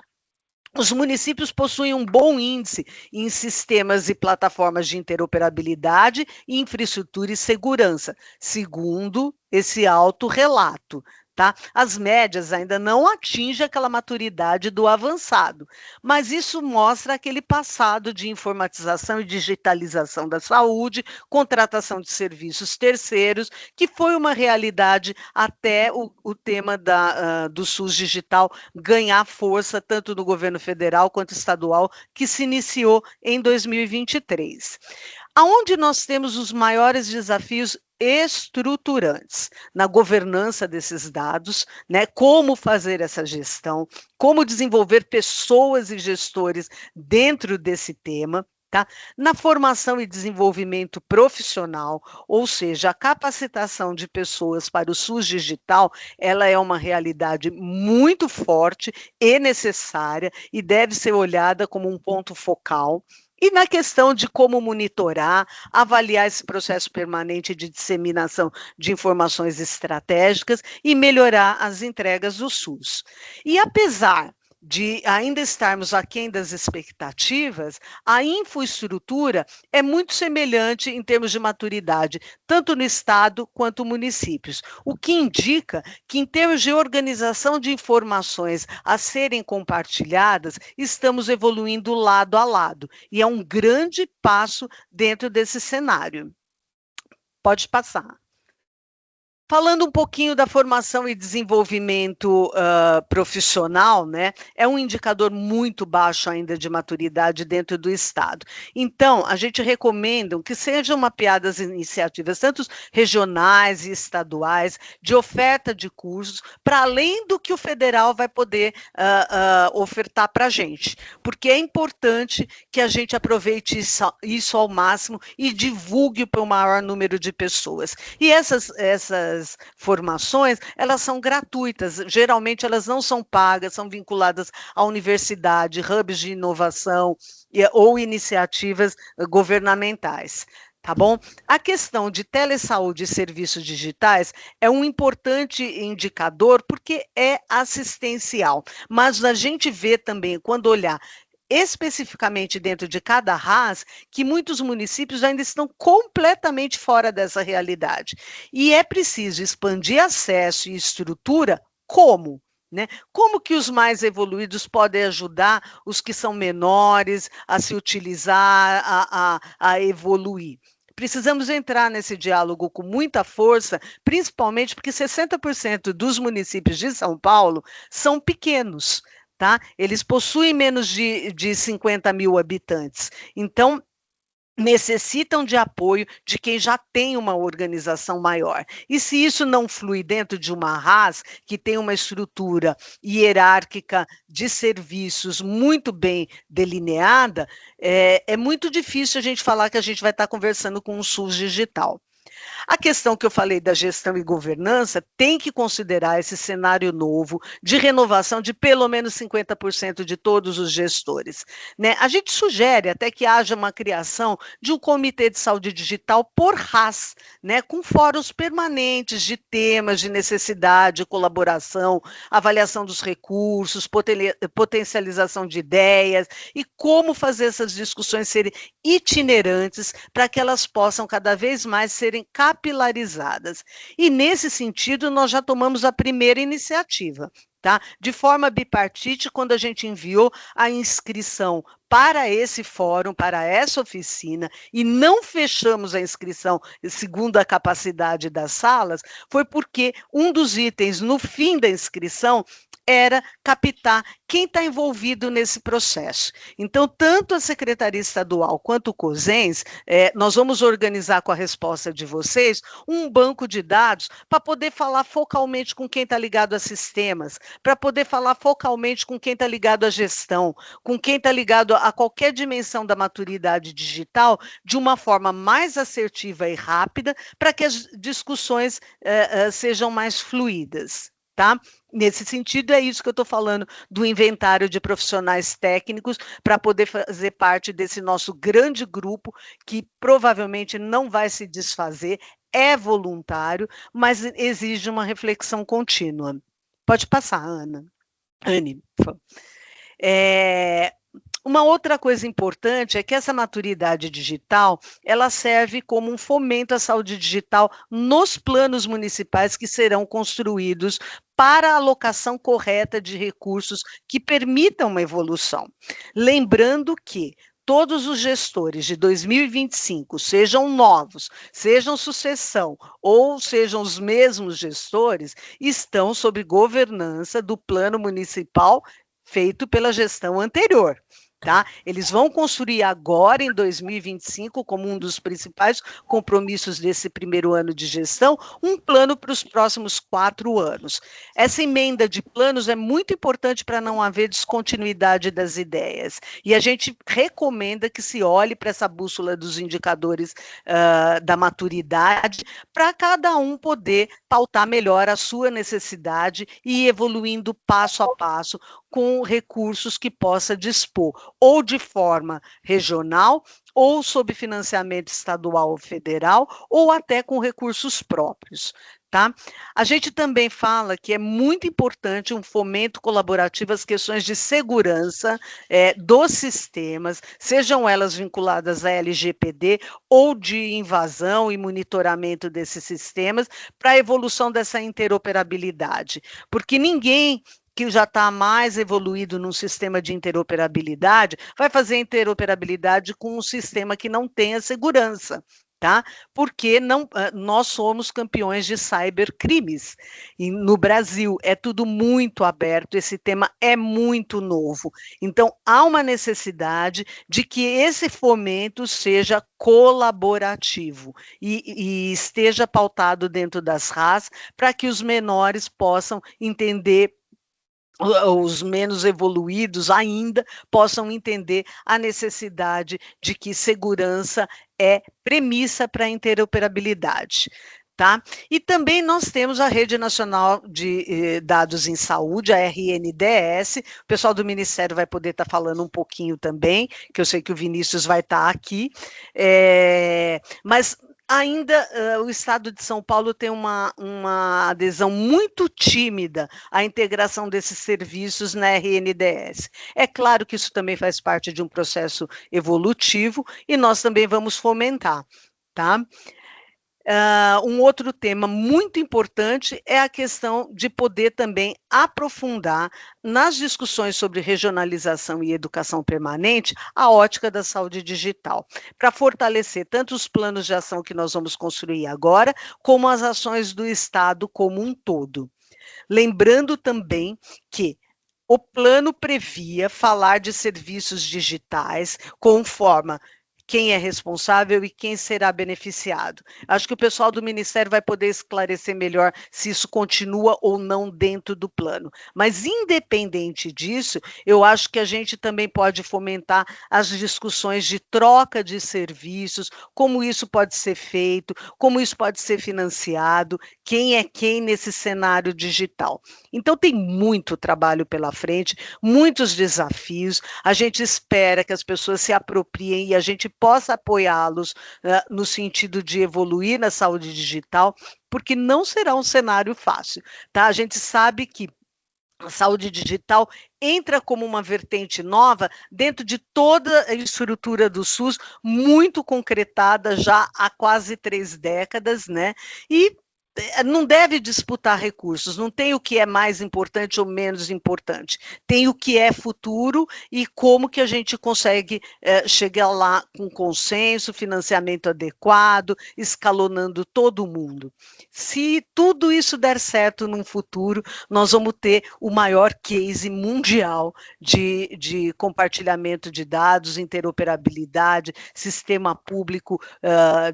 Os municípios possuem um bom índice em sistemas e plataformas de interoperabilidade, infraestrutura e segurança, segundo esse autorrelato. Tá? As médias ainda não atingem aquela maturidade do avançado, mas isso mostra aquele passado de informatização e digitalização da saúde, contratação de serviços terceiros, que foi uma realidade até o tema do SUS digital ganhar força, tanto no governo federal quanto estadual, que se iniciou em 2023. Aonde nós temos os maiores desafios estruturantes na governança desses dados, né? Como fazer essa gestão, como desenvolver pessoas e gestores dentro desse tema, tá? Na formação e desenvolvimento profissional, ou seja, a capacitação de pessoas para o SUS digital, ela é uma realidade muito forte e necessária e deve ser olhada como um ponto focal. E na questão de como monitorar, avaliar esse processo permanente de disseminação de informações estratégicas e melhorar as entregas do SUS. E apesar de ainda estarmos aquém das expectativas, a infraestrutura é muito semelhante em termos de maturidade, tanto no Estado quanto municípios, o que indica que, em termos de organização de informações a serem compartilhadas, estamos evoluindo lado a lado, e é um grande passo dentro desse cenário. Pode passar. Falando um pouquinho da formação e desenvolvimento profissional, né, é um indicador muito baixo ainda de maturidade dentro do Estado. Então, a gente recomenda que sejam mapeadas iniciativas, tanto regionais e estaduais, de oferta de cursos, para além do que o federal vai poder ofertar para a gente, porque é importante que a gente aproveite isso ao máximo e divulgue para o maior número de pessoas. E essas formações, elas são gratuitas, geralmente elas não são pagas, são vinculadas à universidade, hubs de inovação ou iniciativas governamentais. Tá bom? A questão de telesaúde e serviços digitais é um importante indicador porque é assistencial, mas a gente vê também, quando olhar especificamente dentro de cada RAS, que muitos municípios ainda estão completamente fora dessa realidade. E é preciso expandir acesso e estrutura como? Né? Como que os mais evoluídos podem ajudar os que são menores a se utilizar, a evoluir? Precisamos entrar nesse diálogo com muita força, principalmente porque 60% dos municípios de São Paulo são pequenos. Tá? Eles possuem menos de 50 mil habitantes. Então, necessitam de apoio de quem já tem uma organização maior. E se isso não flui dentro de uma RAS, que tem uma estrutura hierárquica de serviços muito bem delineada, é muito difícil a gente falar que a gente vai estar conversando com um SUS digital. A questão que eu falei da gestão e governança tem que considerar esse cenário novo de renovação de pelo menos 50% de todos os gestores. Né? A gente sugere até que haja uma criação de um comitê de saúde digital por RAS, né? Com fóruns permanentes de temas de necessidade, colaboração, avaliação dos recursos, potencialização de ideias e como fazer essas discussões serem itinerantes para que elas possam cada vez mais serem capilarizadas. E, nesse sentido, nós já tomamos a primeira iniciativa, tá? De forma bipartite, quando a gente enviou a inscrição para esse fórum, para essa oficina, e não fechamos a inscrição segundo a capacidade das salas, foi porque um dos itens no fim da inscrição era captar quem está envolvido nesse processo. Então, tanto a Secretaria Estadual quanto o COSENS, nós vamos organizar com a resposta de vocês um banco de dados para poder falar focalmente com quem está ligado a sistemas, para poder falar focalmente com quem está ligado à gestão, com quem está ligado a qualquer dimensão da maturidade digital, de uma forma mais assertiva e rápida, para que as discussões sejam mais fluídas. tá? Nesse sentido, é isso que eu estou falando do inventário de profissionais técnicos para poder fazer parte desse nosso grande grupo que provavelmente não vai se desfazer, é voluntário, mas exige uma reflexão contínua. Pode passar, Ana. Anne, por favor. Uma outra coisa importante é que essa maturidade digital, ela serve como um fomento à saúde digital nos planos municipais que serão construídos para a alocação correta de recursos que permitam uma evolução. Lembrando que todos os gestores de 2025, sejam novos, sejam sucessão ou sejam os mesmos gestores, estão sob governança do plano municipal feito pela gestão anterior. Tá? Eles vão construir agora, em 2025, como um dos principais compromissos desse primeiro ano de gestão, um plano para os próximos 4 anos. Essa emenda de planos é muito importante para não haver descontinuidade das ideias. E a gente recomenda que se olhe para essa bússola dos indicadores da maturidade, para cada um poder pautar melhor a sua necessidade e ir evoluindo passo a passo, com recursos que possa dispor, ou de forma regional, ou sob financiamento estadual ou federal, ou até com recursos próprios. Tá? A gente também fala que é muito importante um fomento colaborativo às questões de segurança dos sistemas, sejam elas vinculadas à LGPD ou de invasão e monitoramento desses sistemas, para a evolução dessa interoperabilidade. Porque ninguém que já está mais evoluído num sistema de interoperabilidade, vai fazer interoperabilidade com um sistema que não tenha segurança, tá? Porque nós somos campeões de cybercrimes. E no Brasil é tudo muito aberto, esse tema é muito novo. Então, há uma necessidade de que esse fomento seja colaborativo e esteja pautado dentro das RAS, para que os menores possam entender, os menos evoluídos ainda possam entender a necessidade de que segurança é premissa para a interoperabilidade. Tá? E também nós temos a Rede Nacional de Dados em Saúde, a RNDS, o pessoal do Ministério vai poder estar falando um pouquinho também, que eu sei que o Vinícius vai estar aqui, mas ainda o Estado de São Paulo tem uma adesão muito tímida à integração desses serviços na RNDS. É claro que isso também faz parte de um processo evolutivo e nós também vamos fomentar, tá? Um outro tema muito importante é a questão de poder também aprofundar nas discussões sobre regionalização e educação permanente a ótica da saúde digital, para fortalecer tanto os planos de ação que nós vamos construir agora, como as ações do Estado como um todo. Lembrando também que o plano previa falar de serviços digitais com forma quem é responsável e quem será beneficiado. Acho que o pessoal do Ministério vai poder esclarecer melhor se isso continua ou não dentro do plano. Mas, independente disso, eu acho que a gente também pode fomentar as discussões de troca de serviços, como isso pode ser feito, como isso pode ser financiado, quem é quem nesse cenário digital. Então, tem muito trabalho pela frente, muitos desafios. A gente espera que as pessoas se apropriem e a gente possa apoiá-los no sentido de evoluir na saúde digital, porque não será um cenário fácil, tá? A gente sabe que a saúde digital entra como uma vertente nova dentro de toda a estrutura do SUS, muito concretada já há quase 3 décadas, né? E não deve disputar recursos, não tem o que é mais importante ou menos importante, tem o que é futuro e como que a gente consegue chegar lá com consenso, financiamento adequado, escalonando todo mundo. Se tudo isso der certo num futuro, nós vamos ter o maior case mundial de compartilhamento de dados, interoperabilidade, sistema público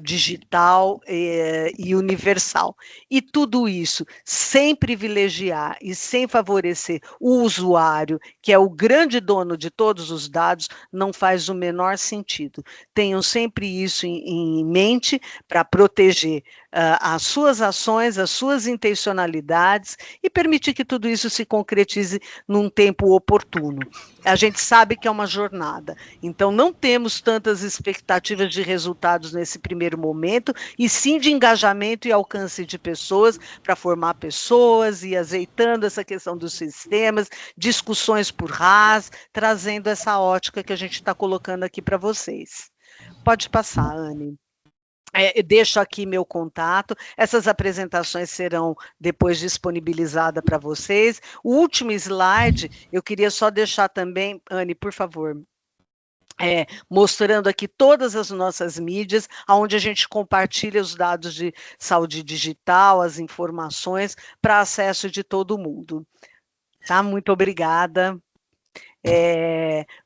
digital e universal. E tudo isso sem privilegiar e sem favorecer o usuário, que é o grande dono de todos os dados, não faz o menor sentido. Tenham sempre isso em mente para proteger as suas ações, as suas intencionalidades e permitir que tudo isso se concretize num tempo oportuno. A gente sabe que é uma jornada, então não temos tantas expectativas de resultados nesse primeiro momento, e sim de engajamento e alcance de pessoas, para formar pessoas e azeitando essa questão dos sistemas, discussões por RAS, trazendo essa ótica que a gente está colocando aqui para vocês. Pode passar, Anne. Deixo aqui meu contato, essas apresentações serão depois disponibilizadas para vocês. O último slide, eu queria só deixar também, Anne, por favor, mostrando aqui todas as nossas mídias, onde a gente compartilha os dados de saúde digital, as informações, para acesso de todo mundo. Tá? Muito obrigada.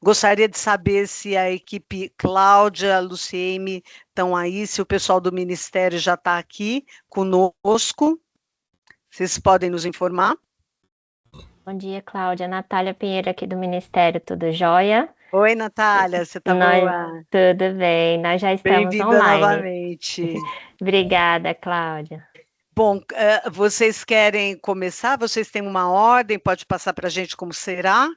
Gostaria de saber se a equipe Cláudia, Luciene estão aí, se o pessoal do Ministério já está aqui conosco. Vocês podem nos informar? Bom dia, Cláudia. Natália Pinheiro aqui do Ministério, tudo jóia? Oi, Natália, você está boa? Tudo bem, nós já estamos Bem-vinda online. Novamente. Obrigada, Cláudia. Bom, vocês querem começar? Vocês têm uma ordem? Pode passar para a gente como será?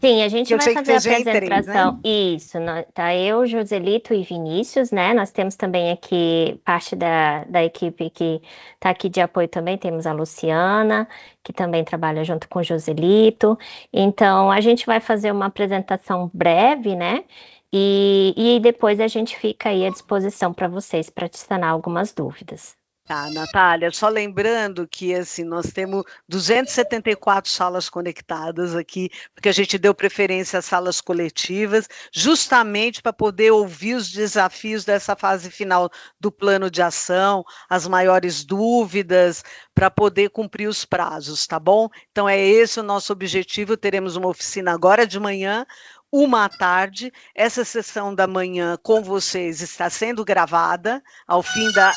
Sim, a gente vai fazer a Três, apresentação. né? Isso, tá eu, Joselito e Vinícius, né? Nós temos também aqui parte da equipe que está aqui de apoio também, temos a Luciana, que também trabalha junto com o Joselito. Então, a gente vai fazer uma apresentação breve, né? E depois a gente fica aí à disposição para vocês, para te sanar algumas dúvidas. Tá, Natália, só lembrando que assim, nós temos 274 salas conectadas aqui, porque a gente deu preferência às salas coletivas, justamente para poder ouvir os desafios dessa fase final do plano de ação, as maiores dúvidas, para poder cumprir os prazos, tá bom? Então é esse o nosso objetivo, teremos uma oficina agora de manhã, uma à tarde. Essa sessão da manhã com vocês está sendo gravada. Ao fim da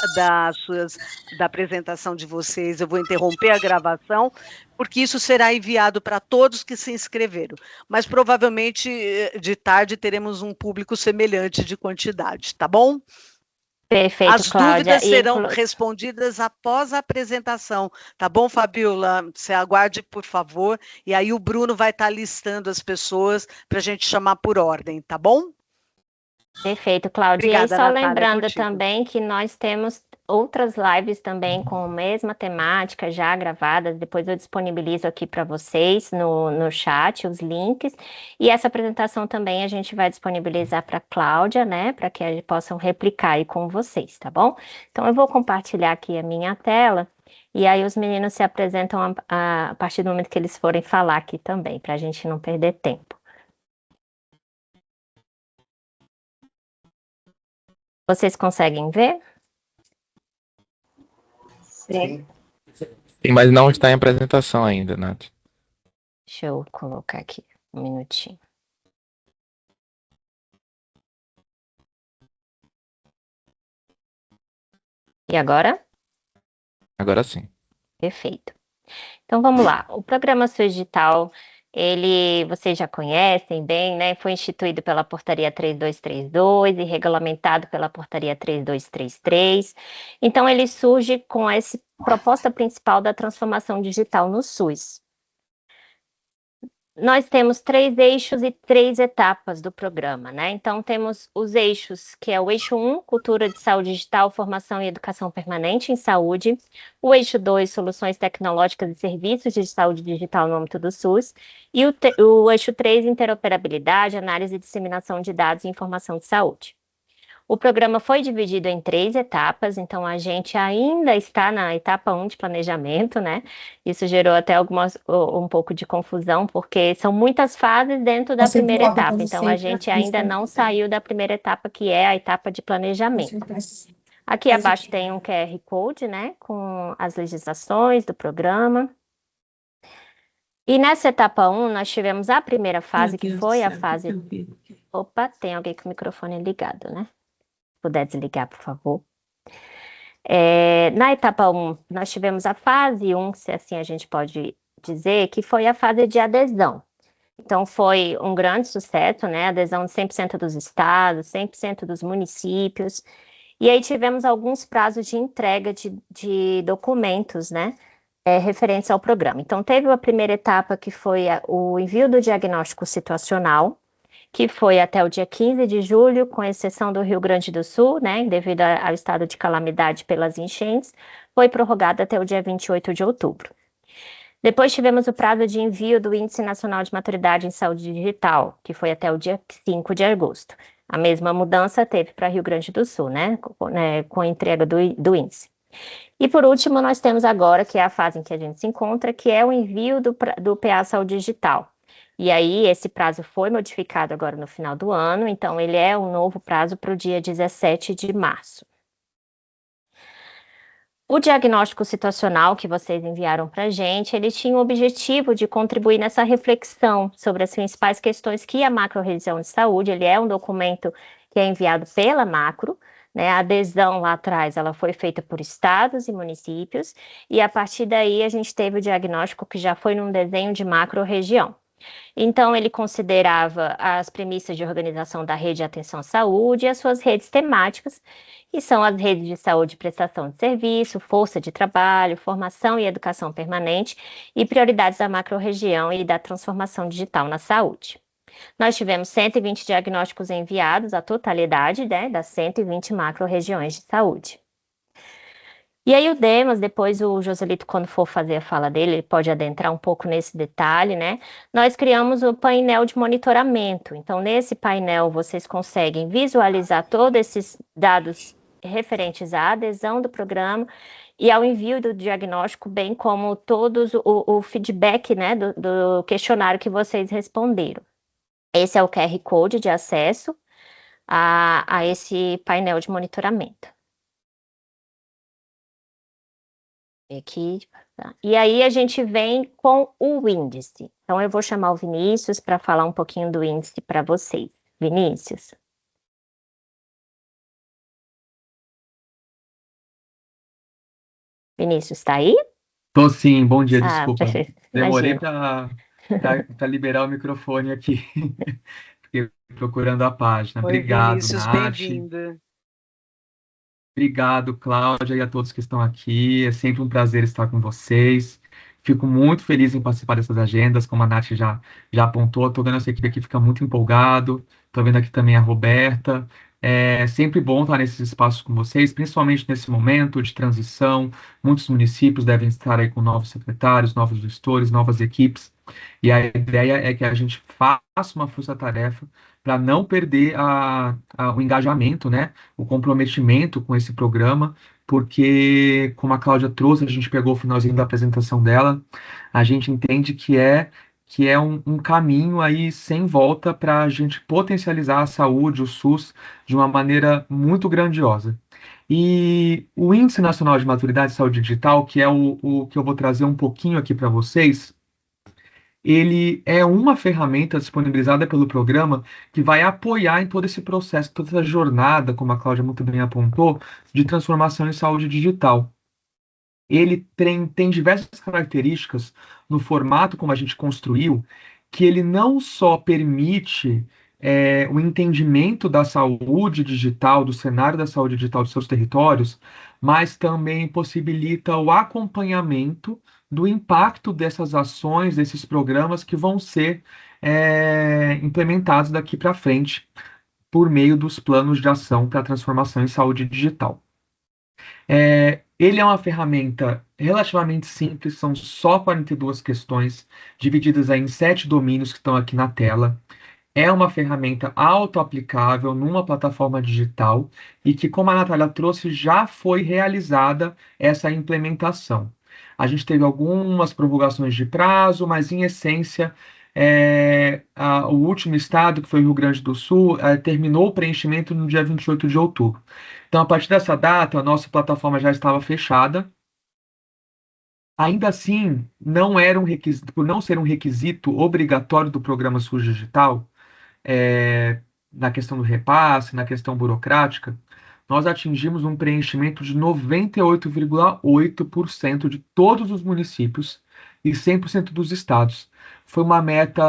apresentação de vocês, eu vou interromper a gravação, porque isso será enviado para todos que se inscreveram. Mas provavelmente de tarde teremos um público semelhante de quantidade, tá bom? Perfeito, As Cláudia. dúvidas serão respondidas após a apresentação, tá bom, Fabiola? Você aguarde, por favor, e aí o Bruno vai estar listando as pessoas para a gente chamar por ordem, tá bom? Perfeito, Cláudia. Obrigada, e aí, só Natália, lembrando contigo. também que nós temos outras lives também com a mesma temática já gravadas, depois eu disponibilizo aqui para vocês no chat os links, e essa apresentação também a gente vai disponibilizar para a Cláudia, né, para que eles possam replicar aí com vocês, tá bom? Então eu vou compartilhar aqui a minha tela, e aí os meninos se apresentam a partir do momento que eles forem falar aqui também, para a gente não perder tempo. Vocês conseguem ver? Sim, mas não está em apresentação ainda, Nath. Deixa eu colocar aqui um minutinho. E agora? Agora sim. Perfeito. Então vamos lá. O programa SUS Digital, vocês já conhecem bem, né? Foi instituído pela Portaria 3232 e regulamentado pela Portaria 3233. Então ele surge com essa proposta principal da transformação digital no SUS. Nós temos 3 eixos e 3 etapas do programa, né? Então, temos os eixos, que é o eixo 1, Cultura de Saúde Digital, Formação e Educação Permanente em Saúde. O eixo 2, Soluções Tecnológicas e Serviços de Saúde Digital no âmbito do SUS. E o eixo 3, Interoperabilidade, Análise e Disseminação de Dados e Informação de Saúde. O programa foi dividido em 3 etapas, então a gente ainda está na etapa 1 de planejamento, né? Isso gerou até um pouco de confusão, porque são muitas fases dentro da primeira etapa, então a gente ainda não saiu da primeira etapa, que é a etapa de planejamento. Aqui abaixo tem um QR Code, né, com as legislações do programa. E nessa etapa 1, nós tivemos a primeira fase, que foi a fase... Opa, tem alguém com o microfone ligado, né? Puder desligar, por favor. Na etapa 1, nós tivemos a fase 1, se assim a gente pode dizer, que foi a fase de adesão. Então, foi um grande sucesso, né? Adesão de 100% dos estados, 100% dos municípios. E aí tivemos alguns prazos de entrega de documentos, né? Referentes ao programa. Então, teve a primeira etapa, que foi o envio do diagnóstico situacional, que foi até o dia 15 de julho, com exceção do Rio Grande do Sul, né? Devido ao estado de calamidade pelas enchentes, foi prorrogado até o dia 28 de outubro. Depois tivemos o prazo de envio do Índice Nacional de Maturidade em Saúde Digital, que foi até o dia 5 de agosto. A mesma mudança teve para Rio Grande do Sul, né? Com a entrega do índice. E por último, nós temos agora, que é a fase em que a gente se encontra, que é o envio do PA Saúde Digital. E aí, esse prazo foi modificado agora no final do ano, então ele é um novo prazo para o dia 17 de março. O diagnóstico situacional que vocês enviaram para a gente, ele tinha o objetivo de contribuir nessa reflexão sobre as principais questões que a macro-região de saúde, ele é um documento que é enviado pela macro, né? A adesão lá atrás, ela foi feita por estados e municípios, e a partir daí a gente teve o diagnóstico que já foi num desenho de macro-região. Então, ele considerava as premissas de organização da rede de atenção à saúde e as suas redes temáticas, que são as redes de saúde e prestação de serviço, força de trabalho, formação e educação permanente e prioridades da macro-região e da transformação digital na saúde. Nós tivemos 120 diagnósticos enviados, a totalidade, né, das 120 macro-regiões de saúde. E aí o Demas, depois o Joselito, quando for fazer a fala dele, ele pode adentrar um pouco nesse detalhe, né? Nós criamos o painel de monitoramento. Então, nesse painel, vocês conseguem visualizar todos esses dados referentes à adesão do programa e ao envio do diagnóstico, bem como todos o feedback, né, do questionário que vocês responderam. Esse é o QR Code de acesso a esse painel de monitoramento. Aqui, tá? E aí a gente vem com o índice. Então eu vou chamar o Vinícius para falar um pouquinho do índice para vocês. Vinícius. Vinícius, está aí? Tô sim, bom dia, desculpa. Perfeito. Demorei Imagina. para liberar o microfone aqui. Fiquei procurando a página. Oi, Obrigado, Vinícius, Nath. bem-vinda. Obrigado, Cláudia, e a todos que estão aqui. É sempre um prazer estar com vocês. Fico muito feliz em participar dessas agendas, como a Nath já apontou. Estou vendo essa equipe aqui ficar muito empolgado. Estou vendo aqui também a Roberta. É sempre bom estar nesses espaços com vocês, principalmente nesse momento de transição. Muitos municípios devem estar aí com novos secretários, novos gestores, novas equipes. E a ideia é que a gente faça uma força-tarefa para não perder o engajamento, né? O comprometimento com esse programa, porque, como a Cláudia trouxe, a gente pegou o finalzinho da apresentação dela, a gente entende que é um caminho aí sem volta para a gente potencializar a saúde, o SUS, de uma maneira muito grandiosa. E o Índice Nacional de Maturidade e Saúde Digital, que é o que eu vou trazer um pouquinho aqui para vocês, ele é uma ferramenta disponibilizada pelo programa que vai apoiar em todo esse processo, toda essa jornada, como a Cláudia muito bem apontou, de transformação em saúde digital. Ele tem diversas características no formato como a gente construiu, que ele não só permite o entendimento da saúde digital, do cenário da saúde digital dos seus territórios, mas também possibilita o acompanhamento do impacto dessas ações, desses programas que vão ser implementados daqui para frente por meio dos planos de ação para a transformação em saúde digital. Ele é uma ferramenta relativamente simples, são só 42 questões, divididas aí em 7 domínios que estão aqui na tela. É uma ferramenta auto-aplicável numa plataforma digital e que, como a Natália trouxe, já foi realizada essa implementação. A gente teve algumas prorrogações de prazo, mas, em essência, o último estado, que foi o Rio Grande do Sul, terminou o preenchimento no dia 28 de outubro. Então, a partir dessa data, a nossa plataforma já estava fechada. Ainda assim, não era um requisito, por não ser um requisito obrigatório do programa SUS Digital, na questão do repasse, na questão burocrática, nós atingimos um preenchimento de 98,8% de todos os municípios e 100% dos estados. Foi uma meta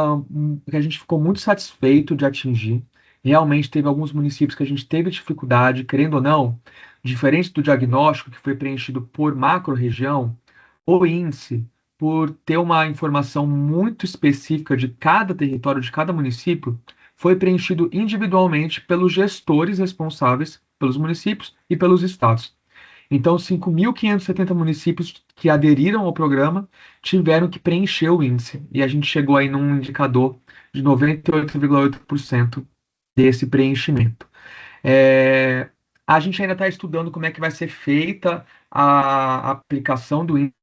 que a gente ficou muito satisfeito de atingir. Realmente teve alguns municípios que a gente teve dificuldade, querendo ou não, diferente do diagnóstico que foi preenchido por macro-região, o índice, por ter uma informação muito específica de cada território, de cada município, foi preenchido individualmente pelos gestores responsáveis pelos municípios e pelos estados. Então, 5.570 municípios que aderiram ao programa tiveram que preencher o índice. E a gente chegou aí num indicador de 98,8% desse preenchimento. A gente ainda está estudando como é que vai ser feita a aplicação do índice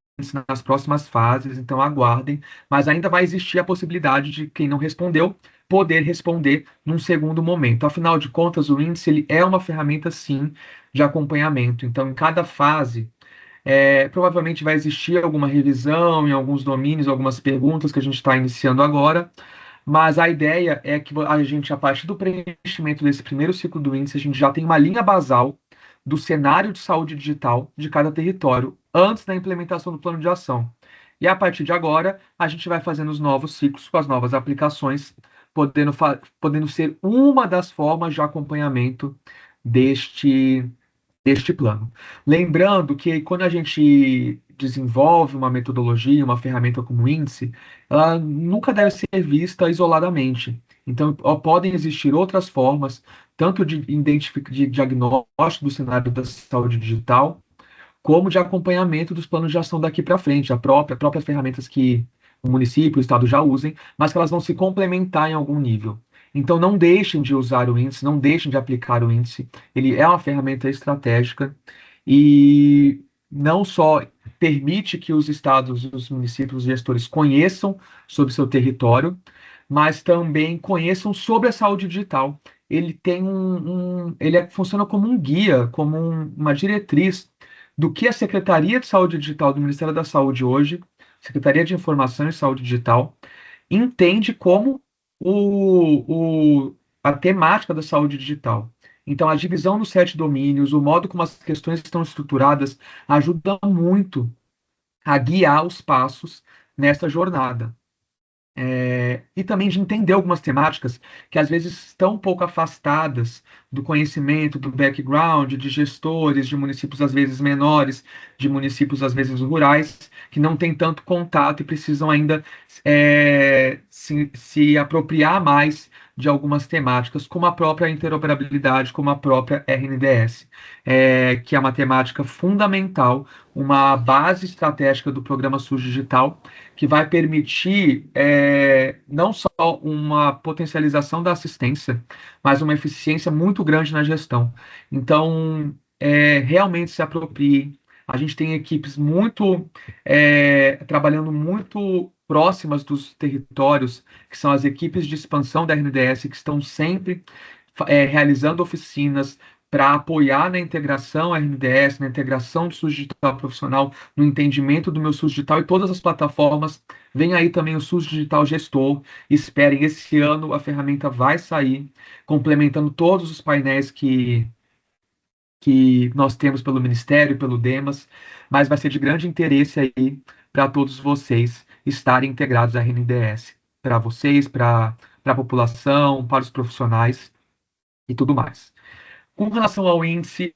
nas próximas fases, então aguardem, mas ainda vai existir a possibilidade de quem não respondeu poder responder num segundo momento. Afinal de contas, o índice ele é uma ferramenta, sim, de acompanhamento. Então, em cada fase, provavelmente vai existir alguma revisão em alguns domínios, algumas perguntas que a gente está iniciando agora, mas a ideia é que a gente, a partir do preenchimento desse primeiro ciclo do índice, a gente já tem uma linha basal do cenário de saúde digital de cada território, antes da implementação do plano de ação. E a partir de agora, a gente vai fazendo os novos ciclos com as novas aplicações, podendo ser uma das formas de acompanhamento deste plano. Lembrando que quando a gente desenvolve uma metodologia, uma ferramenta como o índice, ela nunca deve ser vista isoladamente. Então, podem existir outras formas, tanto de diagnóstico do cenário da saúde digital, como de acompanhamento dos planos de ação daqui para frente, próprias ferramentas que o município, o estado já usem, mas que elas vão se complementar em algum nível. Então, não deixem de usar o índice, não deixem de aplicar o índice. Ele é uma ferramenta estratégica e não só permite que os estados, os municípios, os gestores conheçam sobre seu território, mas também conheçam sobre a saúde digital. Ele tem funciona como um guia, como uma diretriz do que a Secretaria de Saúde Digital do Ministério da Saúde hoje, Secretaria de Informação e Saúde Digital, entende como a temática da saúde digital. Então, a divisão nos 7 domínios, o modo como as questões estão estruturadas, ajuda muito a guiar os passos nessa jornada. E também de entender algumas temáticas que às vezes estão um pouco afastadas do conhecimento, do background de gestores de municípios às vezes menores, de municípios às vezes rurais, que não têm tanto contato e precisam ainda se apropriar mais de algumas temáticas, como a própria interoperabilidade, como a própria RNDS, que é uma temática fundamental, uma base estratégica do programa SUS Digital, que vai permitir não só uma potencialização da assistência, mas uma eficiência muito grande na gestão. Então, realmente se apropriem. A gente tem equipes trabalhando muito próximas dos territórios, que são as equipes de expansão da RNDS, que estão sempre realizando oficinas para apoiar na integração RNDS, na integração do SUS Digital Profissional, no entendimento do meu SUS Digital e todas as plataformas. Vem aí também o SUS Digital Gestor. Esperem, esse ano a ferramenta vai sair, complementando todos os painéis que nós temos pelo Ministério, pelo DEMAS, mas vai ser de grande interesse aí para todos vocês estarem integrados à RNDS, para vocês, para a população, para os profissionais e tudo mais. Com relação ao índice,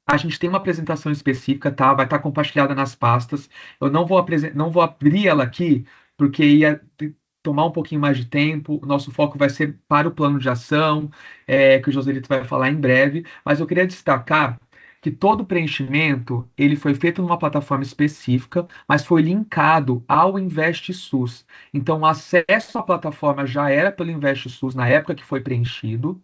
a gente tem uma apresentação específica, tá? Vai estar compartilhada nas pastas. Eu não vou abrir ela aqui, porque ia tomar um pouquinho mais de tempo. O nosso foco vai ser para o plano de ação, que o Joselito vai falar em breve. Mas eu queria destacar que todo o preenchimento ele foi feito numa plataforma específica, mas foi linkado ao InvestSUS. Então, o acesso à plataforma já era pelo InvestSUS na época que foi preenchido.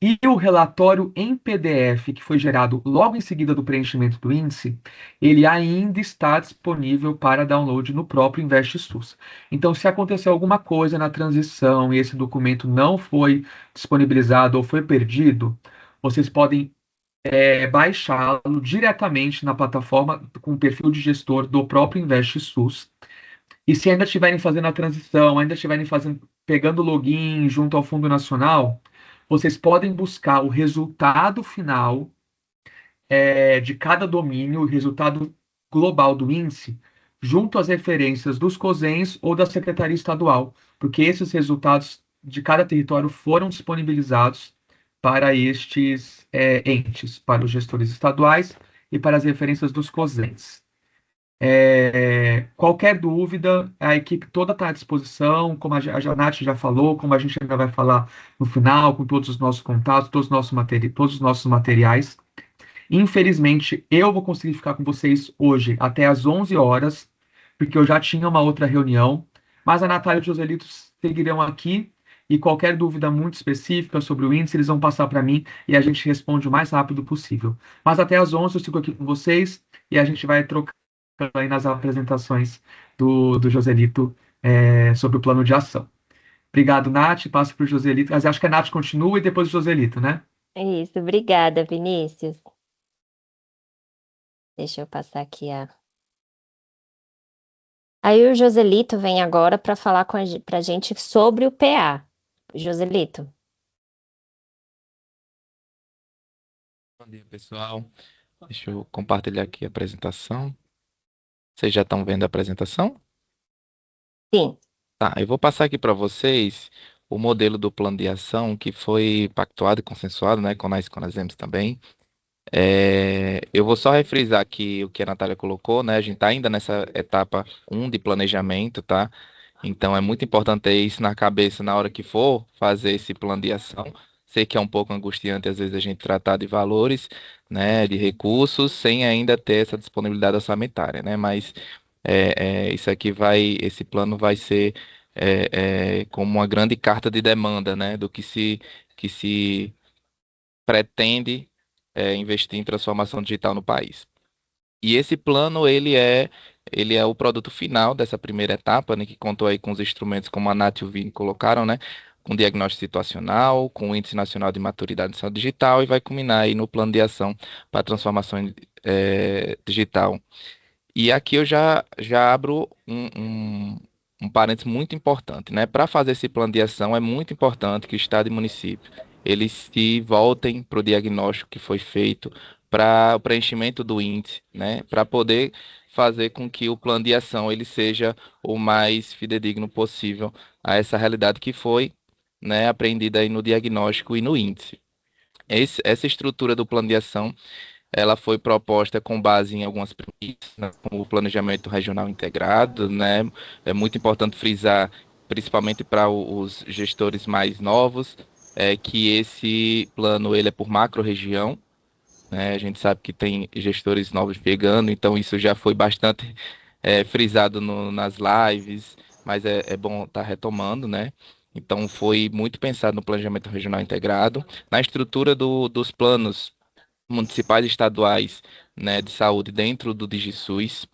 E o relatório em PDF, que foi gerado logo em seguida do preenchimento do índice, ele ainda está disponível para download no próprio InvestSUS. Então, se acontecer alguma coisa na transição e esse documento não foi disponibilizado ou foi perdido, vocês podem baixá-lo diretamente na plataforma com o perfil de gestor do próprio InvestSUS. E se ainda estiverem fazendo a transição, ainda estiverem pegando login junto ao Fundo Nacional, vocês podem buscar o resultado final de cada domínio, o resultado global do índice, junto às referências dos COSENs ou da Secretaria Estadual, porque esses resultados de cada território foram disponibilizados para estes entes, para os gestores estaduais e para as referências dos COSENs. Qualquer dúvida, a equipe toda está à disposição, como a Nath já falou, como a gente ainda vai falar no final, com todos os nossos contatos, todos os nossos materiais. Infelizmente, eu vou conseguir ficar com vocês hoje até às 11 horas, porque eu já tinha uma outra reunião, mas a Natália e o Joselito seguirão aqui, e qualquer dúvida muito específica sobre o índice, eles vão passar para mim e a gente responde o mais rápido possível. Mas até às 11 eu fico aqui com vocês e a gente vai trocar aí nas apresentações do Joselito sobre o plano de ação. Obrigado, Nath. Passo para o Joselito. Mas acho que a Nath continua e depois o Joselito, né? Isso, obrigada, Vinícius. Deixa eu passar aqui Aí o Joselito vem agora para falar para a gente sobre o PA. Joselito. Bom dia, pessoal. Deixa eu compartilhar aqui a apresentação. Vocês já estão vendo a apresentação? Sim. Tá, eu vou passar aqui para vocês o modelo do plano de ação que foi pactuado e consensuado, né, com nós e com as EMS também. Eu vou só refrisar aqui o que a Natália colocou, né? A gente está ainda nessa etapa 1 de planejamento, tá? Então é muito importante ter isso na cabeça na hora que for fazer esse plano de ação. Sei que é um pouco angustiante às vezes a gente tratar de valores, né, de recursos, sem ainda ter essa disponibilidade orçamentária, né? Mas isso aqui esse plano vai ser como uma grande carta de demanda, né, do que se pretende investir em transformação digital no país. E esse plano, ele é o produto final dessa primeira etapa, né, que contou aí com os instrumentos como a Nath e o Vini colocaram, né, com diagnóstico situacional, com o Índice Nacional de Maturidade Nacional Digital e vai culminar aí no plano de ação para a transformação digital. E aqui eu já abro um parênteses muito importante, né? Para fazer esse plano de ação é muito importante que o Estado e o município eles se voltem para o diagnóstico que foi feito, para o preenchimento do índice, né? Para poder fazer com que o plano de ação ele seja o mais fidedigno possível a essa realidade que foi, né, aprendida aí no diagnóstico e no índice. Essa estrutura do plano de ação ela foi proposta com base em algumas premissas, né, como o planejamento regional integrado, né? É muito importante frisar, principalmente para os gestores mais novos, que esse plano ele é por macro-região, né? A gente sabe que tem gestores novos pegando, então isso já foi bastante frisado nas lives, mas é bom estar retomando, né? Então foi muito pensado no planejamento regional integrado, na estrutura dos planos municipais e estaduais, né, de saúde dentro do DigiSUS,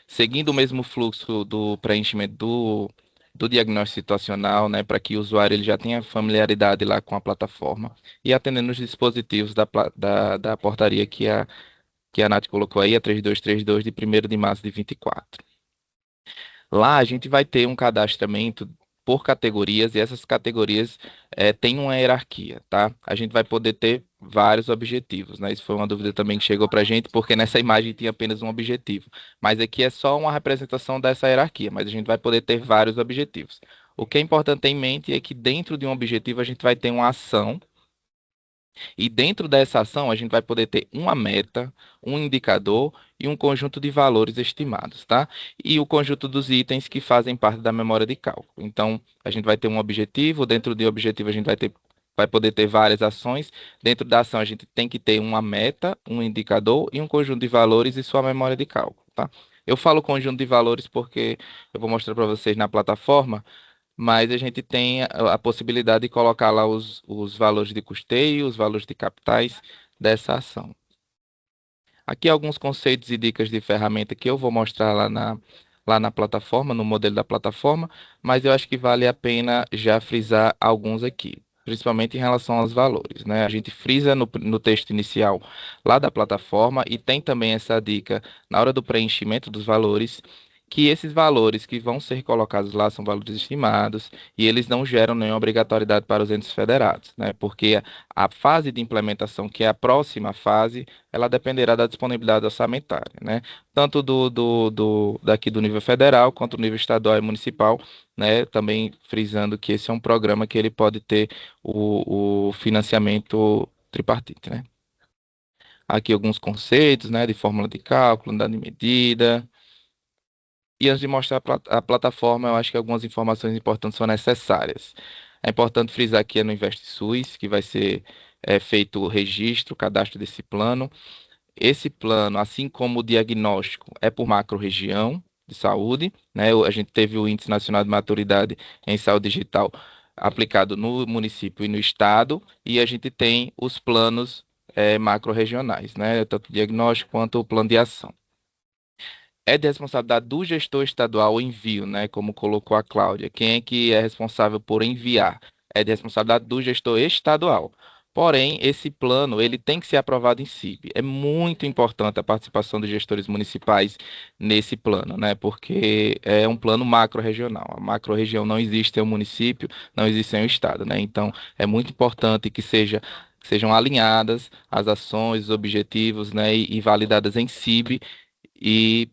seguindo o mesmo fluxo do preenchimento do diagnóstico situacional, né, para que o usuário ele já tenha familiaridade lá com a plataforma e atendendo os dispositivos da portaria que a Nath colocou aí, a 3232 de 1º de março de 24. Lá a gente vai ter um cadastramento por categorias, e essas categorias têm uma hierarquia, tá? A gente vai poder ter vários objetivos, né? Isso foi uma dúvida também que chegou para a gente, porque nessa imagem tinha apenas um objetivo. Mas aqui é só uma representação dessa hierarquia, mas a gente vai poder ter vários objetivos. O que é importante ter em mente é que dentro de um objetivo a gente vai ter uma ação, e dentro dessa ação a gente vai poder ter uma meta, um indicador e um conjunto de valores estimados, tá? E o conjunto dos itens que fazem parte da memória de cálculo. Então, a gente vai ter um objetivo, dentro do objetivo a gente vai poder ter várias ações. Dentro da ação a gente tem que ter uma meta, um indicador e um conjunto de valores e sua memória de cálculo, tá? Eu falo conjunto de valores porque eu vou mostrar para vocês na plataforma, mas a gente tem a possibilidade de colocar lá os valores de custeio, os valores de capitais dessa ação. Aqui alguns conceitos e dicas de ferramenta que eu vou mostrar lá na plataforma, no modelo da plataforma, mas eu acho que vale a pena já frisar alguns aqui, principalmente em relação aos valores, né? A gente frisa no texto inicial lá da plataforma e tem também essa dica na hora do preenchimento dos valores, que esses valores que vão ser colocados lá são valores estimados e eles não geram nenhuma obrigatoriedade para os entes federados, né? Porque a fase de implementação, que é a próxima fase, ela dependerá da disponibilidade orçamentária, né? Tanto daqui do nível federal, quanto do nível estadual e municipal, né? Também frisando que esse é um programa que ele pode ter o financiamento tripartite, né? Aqui alguns conceitos, né? De fórmula de cálculo, unidade de medida. E antes de mostrar a plataforma, eu acho que algumas informações importantes são necessárias. É importante frisar aqui no InvestSUS, que vai ser feito o registro, o cadastro desse plano. Esse plano, assim como o diagnóstico, é por macro-região de saúde, né? A gente teve o Índice Nacional de Maturidade em Saúde Digital aplicado no município e no estado, e a gente tem os planos macro-regionais, né? Tanto o diagnóstico quanto o plano de ação. É de responsabilidade do gestor estadual o envio, né? Como colocou a Cláudia. Quem é que é responsável por enviar? É de responsabilidade do gestor estadual. Porém, esse plano ele tem que ser aprovado em CIB. É muito importante a participação dos gestores municipais nesse plano, né? Porque é um plano macro-regional. A macro-região não existe em um município, não existe em um estado, né? Então, é muito importante que sejam alinhadas as ações, os objetivos, né? E validadas em CIB e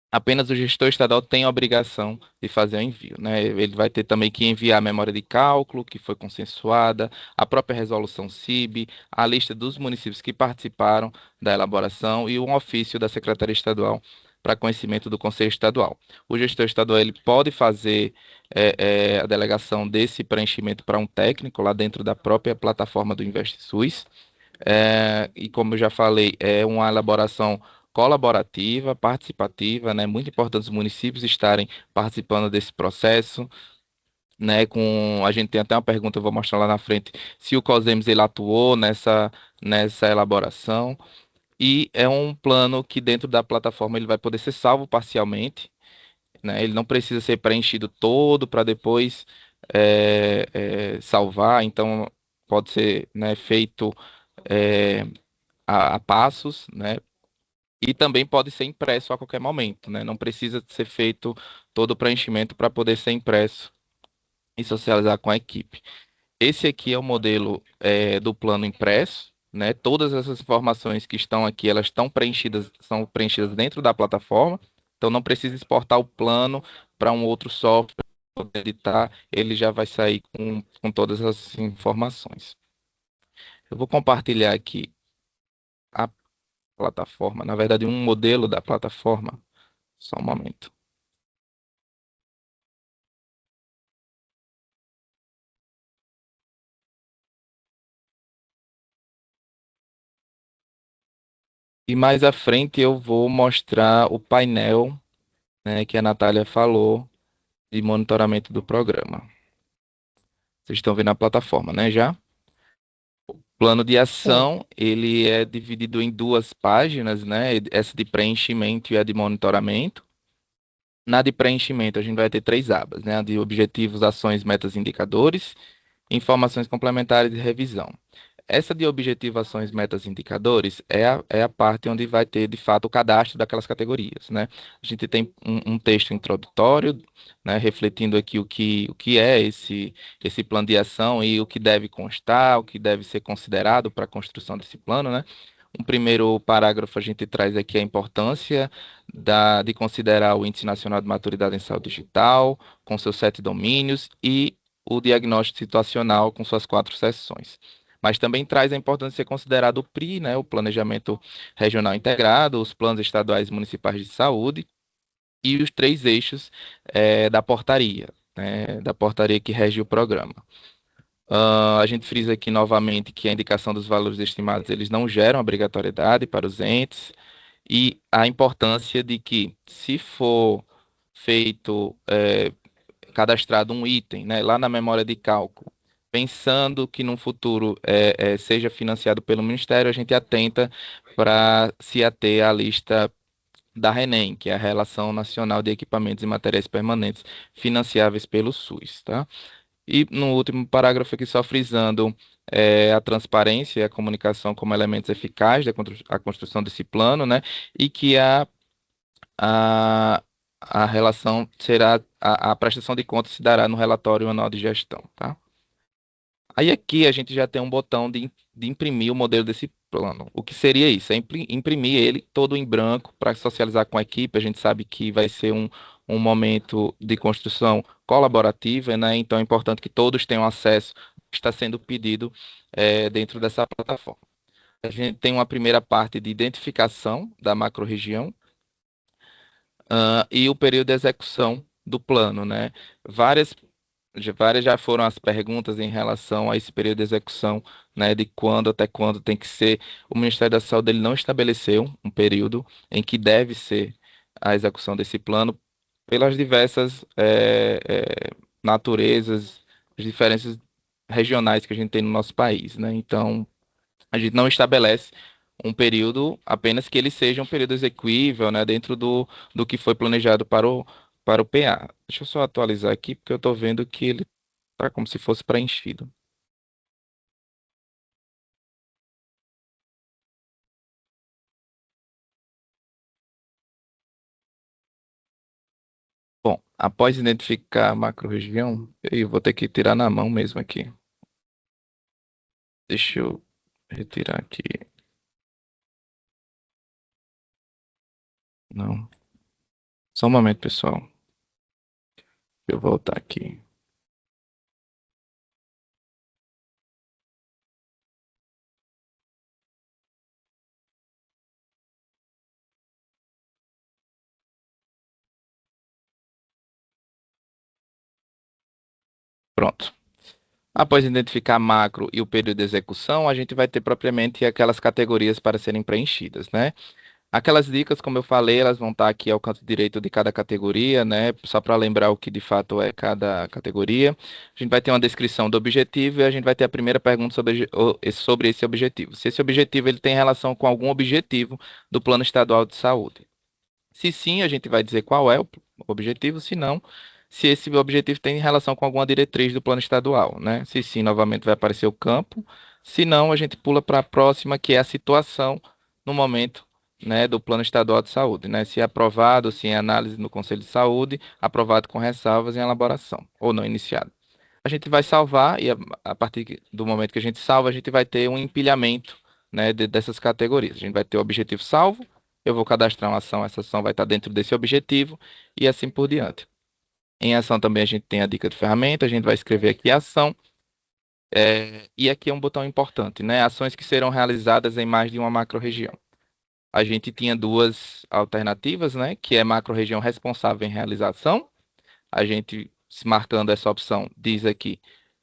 apenas o gestor estadual tem a obrigação de fazer o envio, né? Ele vai ter também que enviar a memória de cálculo, que foi consensuada, a própria resolução CIB, a lista dos municípios que participaram da elaboração e um ofício da Secretaria Estadual para conhecimento do Conselho Estadual. O gestor estadual ele pode fazer a delegação desse preenchimento para um técnico lá dentro da própria plataforma do InvestSUS. E como eu já falei, é uma elaboração colaborativa, participativa, né? Muito importante os municípios estarem participando desse processo, né? A gente tem até uma pergunta, eu vou mostrar lá na frente, se o COSEMS ele atuou nessa elaboração. E é um plano que dentro da plataforma ele vai poder ser salvo parcialmente, né? Ele não precisa ser preenchido todo para depois salvar, então pode ser, né, feito a passos, né? E também pode ser impresso a qualquer momento, né? Não precisa ser feito todo o preenchimento para poder ser impresso e socializar com a equipe. Esse aqui é o modelo do plano impresso, né? Todas essas informações que estão aqui, elas são preenchidas dentro da plataforma, então não precisa exportar o plano para um outro software para poder editar, ele já vai sair com todas as informações. Eu vou compartilhar aqui a plataforma, na verdade um modelo da plataforma, só um momento. E mais à frente eu vou mostrar o painel, né, que a Natália falou, de monitoramento do programa. Vocês estão vendo a plataforma, né, já? O plano de ação, ele é dividido em duas páginas, né, essa de preenchimento e a de monitoramento. Na de preenchimento, a gente vai ter 3 abas, né, a de objetivos, ações, metas e indicadores, informações complementares e revisão. Essa de objetivações, metas e indicadores é a parte onde vai ter, de fato, o cadastro daquelas categorias, né? A gente tem um texto introdutório, né, refletindo aqui o que é esse plano de ação e o que deve constar, o que deve ser considerado para a construção desse plano, né? Um primeiro parágrafo a gente traz aqui a importância de considerar o Índice Nacional de Maturidade em Saúde Digital, com seus 7 domínios, e o diagnóstico situacional com suas 4 seções. Mas também traz a importância de ser considerado o PRI, né, o Planejamento Regional Integrado, os planos estaduais e municipais de saúde e os 3 eixos da portaria, né, da portaria que rege o programa. A gente frisa aqui novamente que a indicação dos valores estimados eles não geram obrigatoriedade para os entes e a importância de que, se for feito, cadastrado um item, né, lá na memória de cálculo, pensando que no futuro seja financiado pelo Ministério, a gente atenta para se ater à lista da RENEM, que é a Relação Nacional de Equipamentos e Materiais Permanentes financiáveis pelo SUS, tá? E no último parágrafo aqui, só frisando a transparência e a comunicação como elementos eficazes da construção desse plano, né? E que a a relação será, a prestação de contas se dará no relatório anual de gestão, tá? Aí aqui a gente já tem um botão de imprimir o modelo desse plano. O que seria isso? É imprimir ele todo em branco para socializar com a equipe. A gente sabe que vai ser um momento de construção colaborativa, né? Então é importante que todos tenham acesso ao que está sendo pedido dentro dessa plataforma. A gente tem uma primeira parte de identificação da macro-região e o período de execução do plano, né? Várias já foram as perguntas em relação a esse período de execução, né, de quando até quando tem que ser. O Ministério da Saúde ele não estabeleceu um período em que deve ser a execução desse plano pelas diversas naturezas, as diferenças regionais que a gente tem no nosso país, né? Então, a gente não estabelece um período apenas que ele seja um período execuível, né, dentro do que foi planejado para o PA. Deixa eu só atualizar aqui, porque eu estou vendo que ele está como se fosse preenchido. Bom, após identificar a macro-região, eu vou ter que tirar na mão mesmo aqui. Deixa eu retirar aqui. Não. Só um momento, pessoal. Deixa eu voltar aqui. Pronto. Após identificar a macro e o período de execução, a gente vai ter propriamente aquelas categorias para serem preenchidas, né? Aquelas dicas, como eu falei, elas vão estar aqui ao canto direito de cada categoria, né? Só para lembrar o que de fato é cada categoria. A gente vai ter uma descrição do objetivo e a gente vai ter a primeira pergunta sobre esse objetivo. Se esse objetivo ele tem relação com algum objetivo do Plano Estadual de Saúde. Se sim, a gente vai dizer qual é o objetivo, se não, se esse objetivo tem relação com alguma diretriz do plano estadual, né? Se sim, novamente vai aparecer o campo. Se não, a gente pula para a próxima, que é a situação no momento, né, do plano estadual de saúde, né? Se é aprovado, se é análise no Conselho de Saúde, aprovado com ressalvas em elaboração, ou não iniciado. A gente vai salvar e a partir do momento que a gente salva, a gente vai ter um empilhamento, né, dessas categorias. A gente vai ter o objetivo salvo, eu vou cadastrar uma ação, essa ação vai estar dentro desse objetivo e assim por diante. Em ação também a gente tem a dica de ferramenta, a gente vai escrever aqui ação, e aqui é um botão importante, né? Ações que serão realizadas em mais de uma macro-região. A gente tinha duas alternativas, né? Que é macro-região responsável em realização. A gente, se marcando essa opção, diz aqui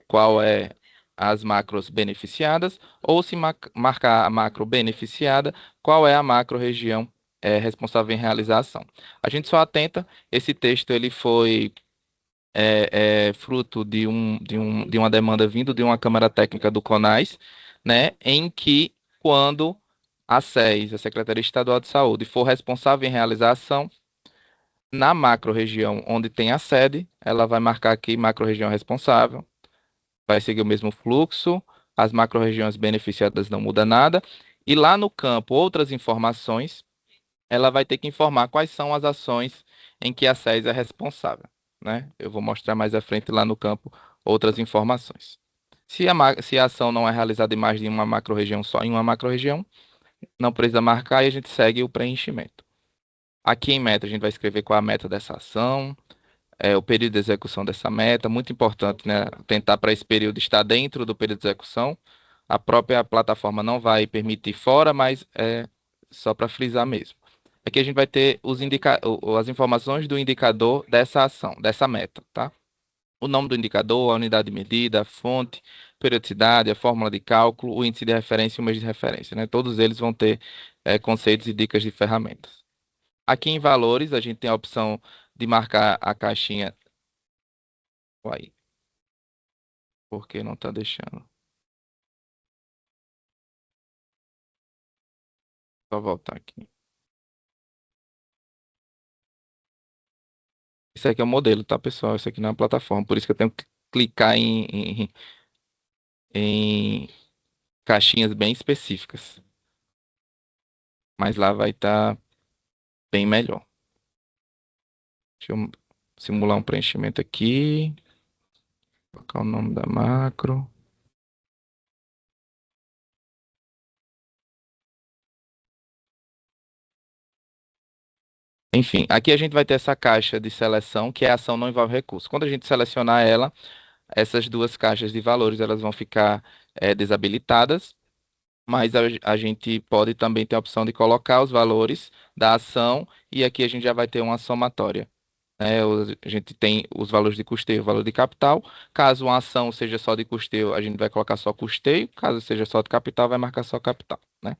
qual é as macros beneficiadas, ou se marcar a macro beneficiada, qual é a macro-região responsável em realização. A gente só atenta, esse texto ele foi fruto de uma demanda vindo de uma Câmara Técnica do CONAS, né, em que, quando a SES, a Secretaria Estadual de Saúde, for responsável em realizar a ação, na macro-região onde tem a sede, ela vai marcar aqui macro-região responsável, vai seguir o mesmo fluxo, as macro-regiões beneficiadas não muda nada, e lá no campo, outras informações, ela vai ter que informar quais são as ações em que a SES é responsável, né? Eu vou mostrar mais à frente lá no campo outras informações. Se a ação não é realizada em mais de uma macro-região, só em uma macro-região, não precisa marcar e a gente segue o preenchimento. Aqui em meta, a gente vai escrever qual é a meta dessa ação, o período de execução dessa meta, muito importante, né? Tentar para esse período estar dentro do período de execução. A própria plataforma não vai permitir fora, mas é só para frisar mesmo. Aqui a gente vai ter as informações do indicador dessa ação, dessa meta, tá? O nome do indicador, a unidade de medida, a fonte, periodicidade, a fórmula de cálculo, o índice de referência e o mês de referência, né? Todos eles vão ter conceitos e dicas de ferramentas. Aqui em valores, a gente tem a opção de marcar a caixinha. Uai. Por que não está deixando? Só voltar aqui. Esse aqui é o modelo, tá, pessoal? Isso aqui não é uma plataforma. Por isso que eu tenho que clicar em caixinhas bem específicas. Mas lá vai estar bem melhor. Deixa eu simular um preenchimento aqui. Colocar o nome da macro. Enfim, aqui a gente vai ter essa caixa de seleção, que é a ação não envolve recurso. Quando a gente selecionar ela, essas duas caixas de valores elas vão ficar desabilitadas, mas a gente pode também ter a opção de colocar os valores da ação e aqui a gente já vai ter uma somatória. A gente tem os valores de custeio e o valor de capital. Caso uma ação seja só de custeio, a gente vai colocar só custeio. Caso seja só de capital, vai marcar só capital, né?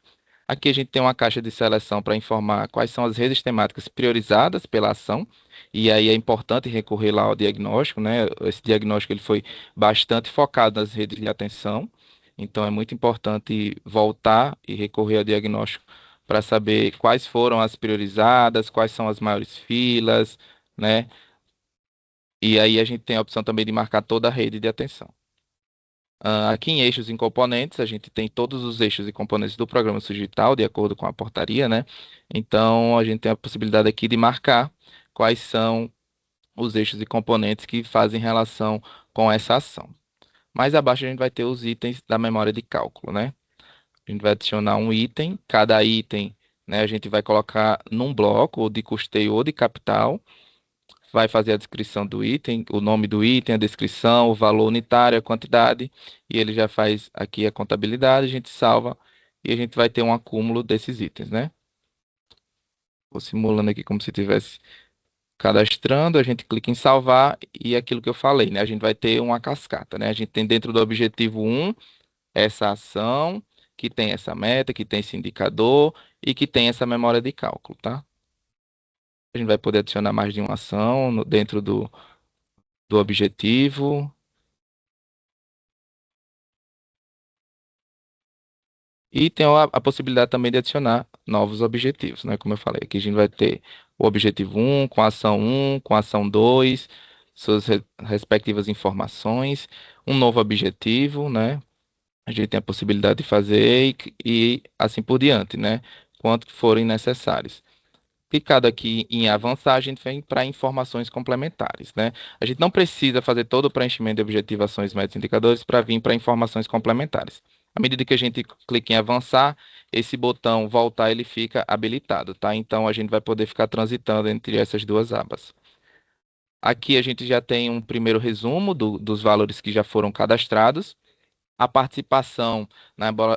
Aqui a gente tem uma caixa de seleção para informar quais são as redes temáticas priorizadas pela ação, e aí é importante recorrer lá ao diagnóstico, né? Esse diagnóstico ele foi bastante focado nas redes de atenção, então é muito importante voltar e recorrer ao diagnóstico para saber quais foram as priorizadas, quais são as maiores filas, né? E aí a gente tem a opção também de marcar toda a rede de atenção. Aqui em eixos e componentes, a gente tem todos os eixos e componentes do programa digital, de acordo com a portaria, né? Então, a gente tem a possibilidade aqui de marcar quais são os eixos e componentes que fazem relação com essa ação. Mais abaixo, a gente vai ter os itens da memória de cálculo, né? A gente vai adicionar um item, cada item, né, a gente vai colocar num bloco, ou de custeio ou de capital, vai fazer a descrição do item, o nome do item, a descrição, o valor unitário, a quantidade, e ele já faz aqui a contabilidade, a gente salva e a gente vai ter um acúmulo desses itens, né? Vou simulando aqui como se estivesse cadastrando, a gente clica em salvar e aquilo que eu falei, né? A gente vai ter uma cascata, né? A gente tem dentro do objetivo 1 essa ação, que tem essa meta, que tem esse indicador e que tem essa memória de cálculo, tá? A gente vai poder adicionar mais de uma ação dentro do objetivo. E tem a possibilidade também de adicionar novos objetivos, né? Como eu falei, aqui a gente vai ter o objetivo 1, com a ação 1, com a ação 2, suas respectivas informações, um novo objetivo, né? A gente tem a possibilidade de fazer e assim por diante, né? Quanto forem necessários. Clicado aqui em avançar, a gente vem para informações complementares, né? A gente não precisa fazer todo o preenchimento de objetivações, metas e indicadores para vir para informações complementares. À medida que a gente clica em avançar, esse botão voltar, ele fica habilitado, tá? Então, a gente vai poder ficar transitando entre essas duas abas. Aqui a gente já tem um primeiro resumo dos valores que já foram cadastrados. A participação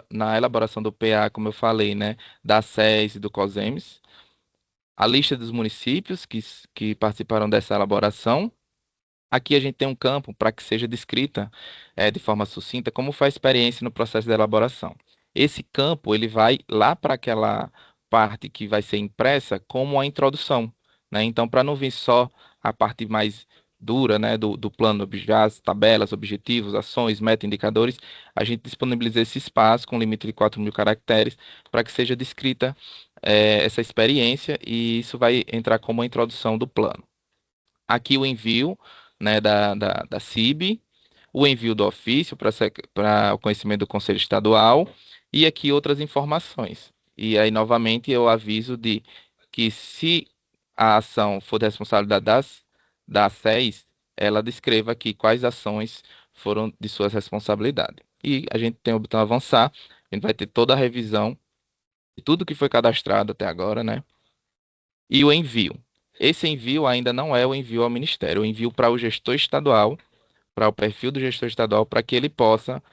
na elaboração do PA, como eu falei, né? Da SES e do COSEMES. A lista dos municípios que participaram dessa elaboração. Aqui a gente tem um campo para que seja descrita de forma sucinta como foi a experiência no processo de elaboração. Esse campo ele vai lá para aquela parte que vai ser impressa como a introdução, né? Então, para não vir só a parte mais dura, né, do plano, as tabelas, objetivos, ações, meta, indicadores, a gente disponibiliza esse espaço com limite de 4.000 caracteres para que seja descrita essa experiência e isso vai entrar como a introdução do plano. Aqui o envio, né, da CIB, o envio do ofício para o conhecimento do Conselho Estadual e aqui outras informações. E aí, novamente, eu aviso de que se a ação for de responsabilidade da SES, ela descreva aqui quais ações foram de suas responsabilidades. E a gente tem o botão avançar, a gente vai ter toda a revisão de tudo que foi cadastrado até agora, né? E o envio. Esse envio ainda não é o envio ao Ministério, o envio para o gestor estadual, para o perfil do gestor estadual, para que ele possa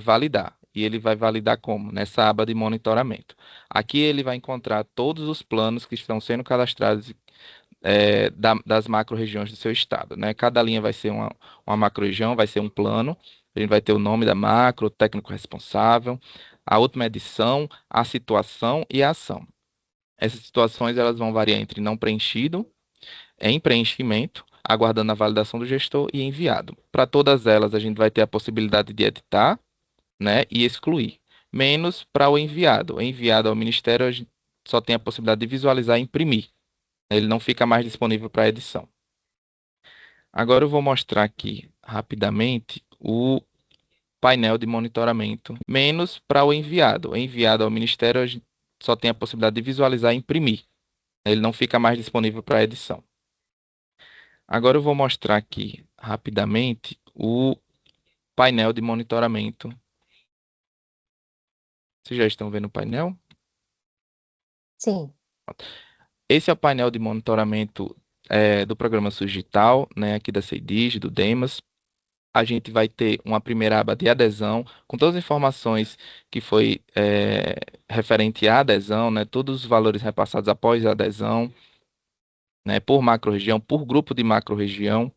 validar. E ele vai validar como? Nessa aba de monitoramento. Aqui ele vai encontrar todos os planos que estão sendo cadastrados das macro-regiões do seu estado, né? Cada linha vai ser uma macro-região, vai ser um plano. A gente vai ter o nome da macro, o técnico responsável, a última edição, a situação e a ação. Essas situações elas vão variar entre não preenchido, em preenchimento, aguardando a validação do gestor e enviado. Para todas elas, a gente vai ter a possibilidade de editar, né, e excluir, menos para o enviado. O enviado ao Ministério, a gente só tem a possibilidade de visualizar e imprimir. Ele não fica mais disponível para edição. Agora eu vou mostrar aqui rapidamente o painel de monitoramento, menos para o enviado. O enviado ao Ministério, a gente só tem a possibilidade de visualizar e imprimir. Ele não fica mais disponível para edição. Agora eu vou mostrar aqui rapidamente o painel de monitoramento. Vocês já estão vendo o painel? Sim. Esse é o painel de monitoramento do programa SUS Digital, né, aqui da CEDIG, do DEMAS. A gente vai ter uma primeira aba de adesão, com todas as informações que foi referente à adesão, né, todos os valores repassados após a adesão, né, por macro-região, por grupo de macro-região.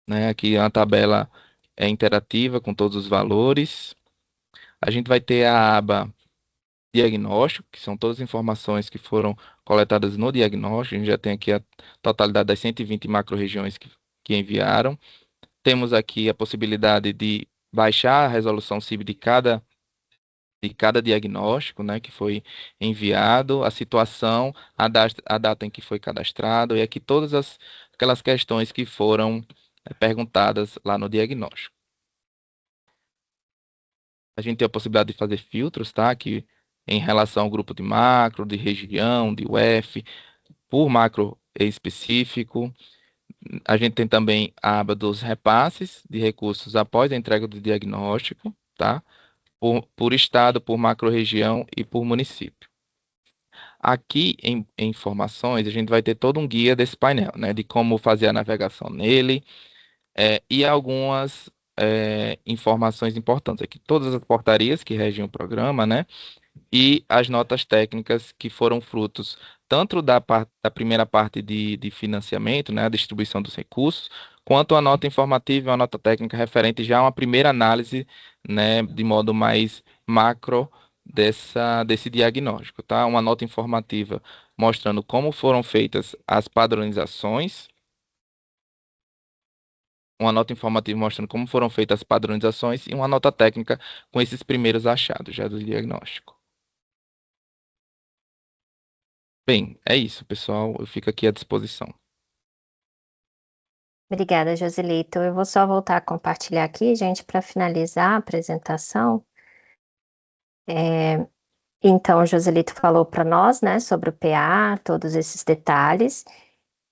Né, aqui a tabela é interativa com todos os valores. A gente vai ter a aba diagnóstico, que são todas as informações que foram coletadas no diagnóstico. A gente já tem aqui a totalidade das 120 macro-regiões que enviaram. Temos aqui a possibilidade de baixar a resolução CIB de cada diagnóstico, né, que foi enviado, a situação, a data em que foi cadastrado, e aqui todas aquelas questões que foram perguntadas lá no diagnóstico. A gente tem a possibilidade de fazer filtros, tá? Aqui em relação ao grupo de macro, de região, de UF, por macro específico. A gente tem também a aba dos repasses de recursos após a entrega do diagnóstico, tá? Por estado, por macro-região e por município. Aqui em informações, a gente vai ter todo um guia desse painel, né? De como fazer a navegação nele e algumas informações importantes aqui. Todas as portarias que regem o programa, né? E as notas técnicas que foram frutos tanto da primeira parte de financiamento, né, a distribuição dos recursos, quanto a nota informativa e a nota técnica referente já a uma primeira análise, né, de modo mais macro desse diagnóstico, tá? Uma nota informativa mostrando como foram feitas as padronizações, uma nota informativa mostrando como foram feitas as padronizações e uma nota técnica com esses primeiros achados já do diagnóstico. Bem, é isso, pessoal. Eu fico aqui à disposição. Obrigada, Joselito. Eu vou só voltar a compartilhar aqui, gente, para finalizar a apresentação. Então, o Joselito falou para nós, né, sobre o PA, todos esses detalhes.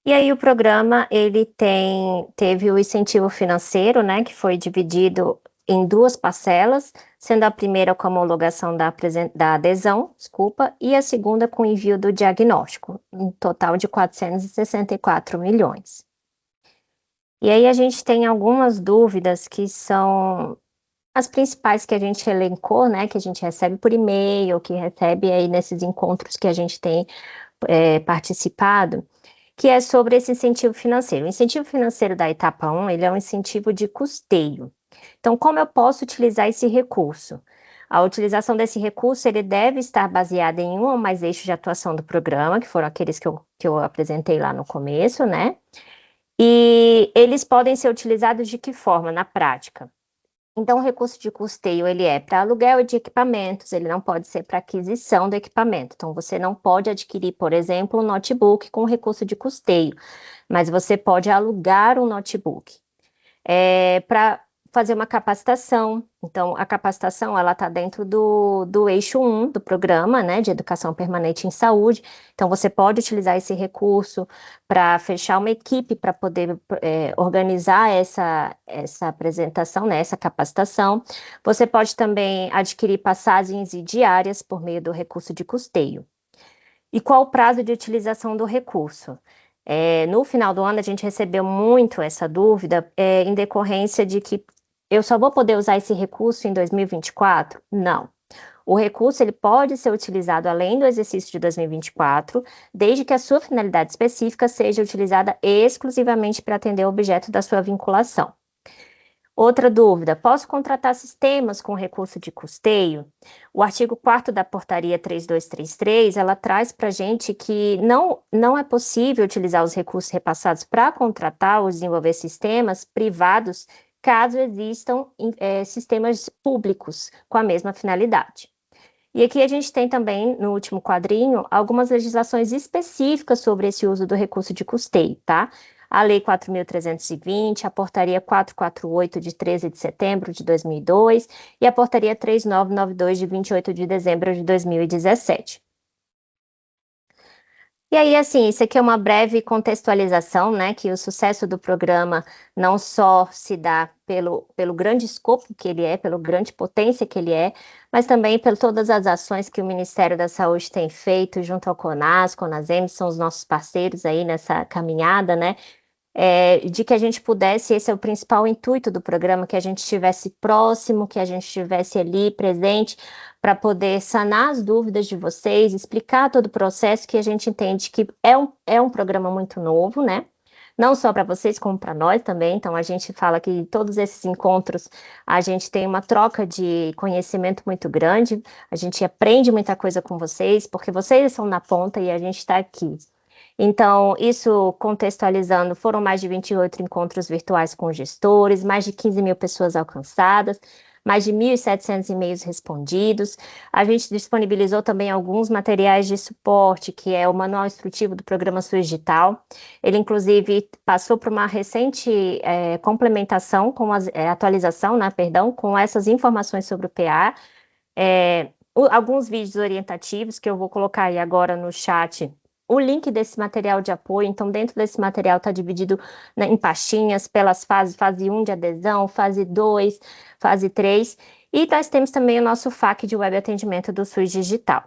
E aí o programa, ele teve o incentivo financeiro, né, que foi dividido em 2 parcelas, sendo a primeira com a homologação da adesão, e a segunda com o envio do diagnóstico, um total de 464 milhões. E aí a gente tem algumas dúvidas que são as principais que a gente elencou, né, que a gente recebe por e-mail, que recebe aí nesses encontros que a gente tem participado, que é sobre esse incentivo financeiro. O incentivo financeiro da etapa 1, ele é um incentivo de custeio. Então, como eu posso utilizar esse recurso? A utilização desse recurso, ele deve estar baseado em um ou mais eixos de atuação do programa, que foram aqueles que eu apresentei lá no começo, né? E eles podem ser utilizados de que forma, na prática? Então, o recurso de custeio, ele é para aluguel de equipamentos, ele não pode ser para aquisição do equipamento. Então, você não pode adquirir, por exemplo, um notebook com recurso de custeio, mas você pode alugar um notebook. Para fazer uma capacitação, então, a capacitação, ela está dentro do eixo 1 do programa, né, de educação permanente em saúde. Então, você pode utilizar esse recurso para fechar uma equipe para poder organizar essa apresentação, né, essa capacitação. Você pode também adquirir passagens e diárias por meio do recurso de custeio. E qual o prazo de utilização do recurso? No final do ano, a gente recebeu muito essa dúvida em decorrência de que eu só vou poder usar esse recurso em 2024? Não. O recurso ele pode ser utilizado além do exercício de 2024, desde que a sua finalidade específica seja utilizada exclusivamente para atender o objeto da sua vinculação. Outra dúvida, posso contratar sistemas com recurso de custeio? O artigo 4º da portaria 3233, ela traz para a gente que não é possível utilizar os recursos repassados para contratar ou desenvolver sistemas privados, caso existam sistemas públicos com a mesma finalidade. E aqui a gente tem também, no último quadrinho, algumas legislações específicas sobre esse uso do recurso de custeio, tá? A Lei 4.320, a Portaria 448, de 13 de setembro de 2002, e a Portaria 3992, de 28 de dezembro de 2017. E aí, assim, isso aqui é uma breve contextualização, né, que o sucesso do programa não só se dá pelo grande escopo que ele é, pela grande potência que ele é, mas também por todas as ações que o Ministério da Saúde tem feito junto ao CONAS, CONASEMS, são os nossos parceiros aí nessa caminhada, né, de que a gente pudesse, esse é o principal intuito do programa, que a gente estivesse próximo, que a gente estivesse ali presente, para poder sanar as dúvidas de vocês, explicar todo o processo, que a gente entende que é um programa muito novo, né? Não só para vocês, como para nós também. Então, a gente fala que em todos esses encontros a gente tem uma troca de conhecimento muito grande, a gente aprende muita coisa com vocês, porque vocês estão na ponta e a gente está aqui. Então, isso contextualizando, foram mais de 28 encontros virtuais com gestores, mais de 15 mil pessoas alcançadas, mais de 1.700 e-mails respondidos. A gente disponibilizou também alguns materiais de suporte, que é o manual instrutivo do programa SUS Digital. Ele, inclusive, passou por uma recente complementação, atualização, né, perdão, com essas informações sobre o PA. Alguns vídeos orientativos que eu vou colocar aí agora no chat, o link desse material de apoio. Então, dentro desse material está dividido, né, em pastinhas pelas fases, fase 1 de adesão, fase 2, fase 3, e nós temos também o nosso FAQ de web atendimento do SUS Digital.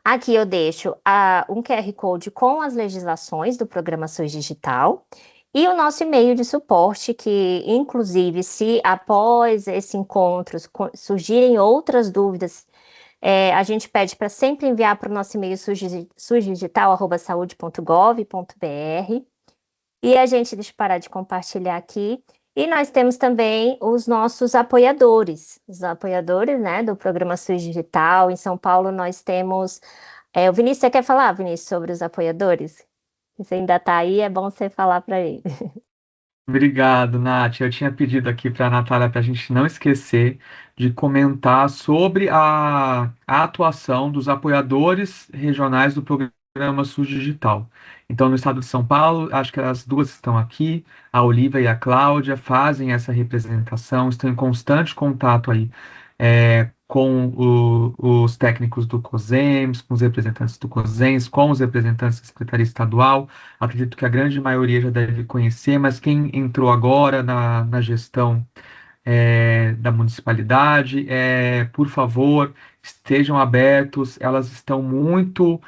Aqui eu deixo um QR Code com as legislações do programa SUS Digital e o nosso e-mail de suporte, que, inclusive, se após esse encontro surgirem outras dúvidas, a gente pede para sempre enviar para o nosso e-mail susdigital@saude.gov.br. E a gente, deixa eu parar de compartilhar aqui. E nós temos também os nossos apoiadores, né, do programa SUS Digital. Em São Paulo nós temos... o Vinícius, você quer falar, Vinícius, sobre os apoiadores? Você ainda está aí, é bom você falar para ele. Obrigado, Nath. Eu tinha pedido aqui para a Natália para a gente não esquecer de comentar sobre a atuação dos apoiadores regionais do programa SUS Digital. Então, no estado de São Paulo, acho que as duas estão aqui, a Olivia e a Cláudia, fazem essa representação, estão em constante contato aí com os técnicos do COSEMS, com os representantes do COSEMS, com os representantes da Secretaria Estadual. Acredito que a grande maioria já deve conhecer, mas quem entrou agora na gestão da municipalidade, por favor, estejam abertos, elas estão muito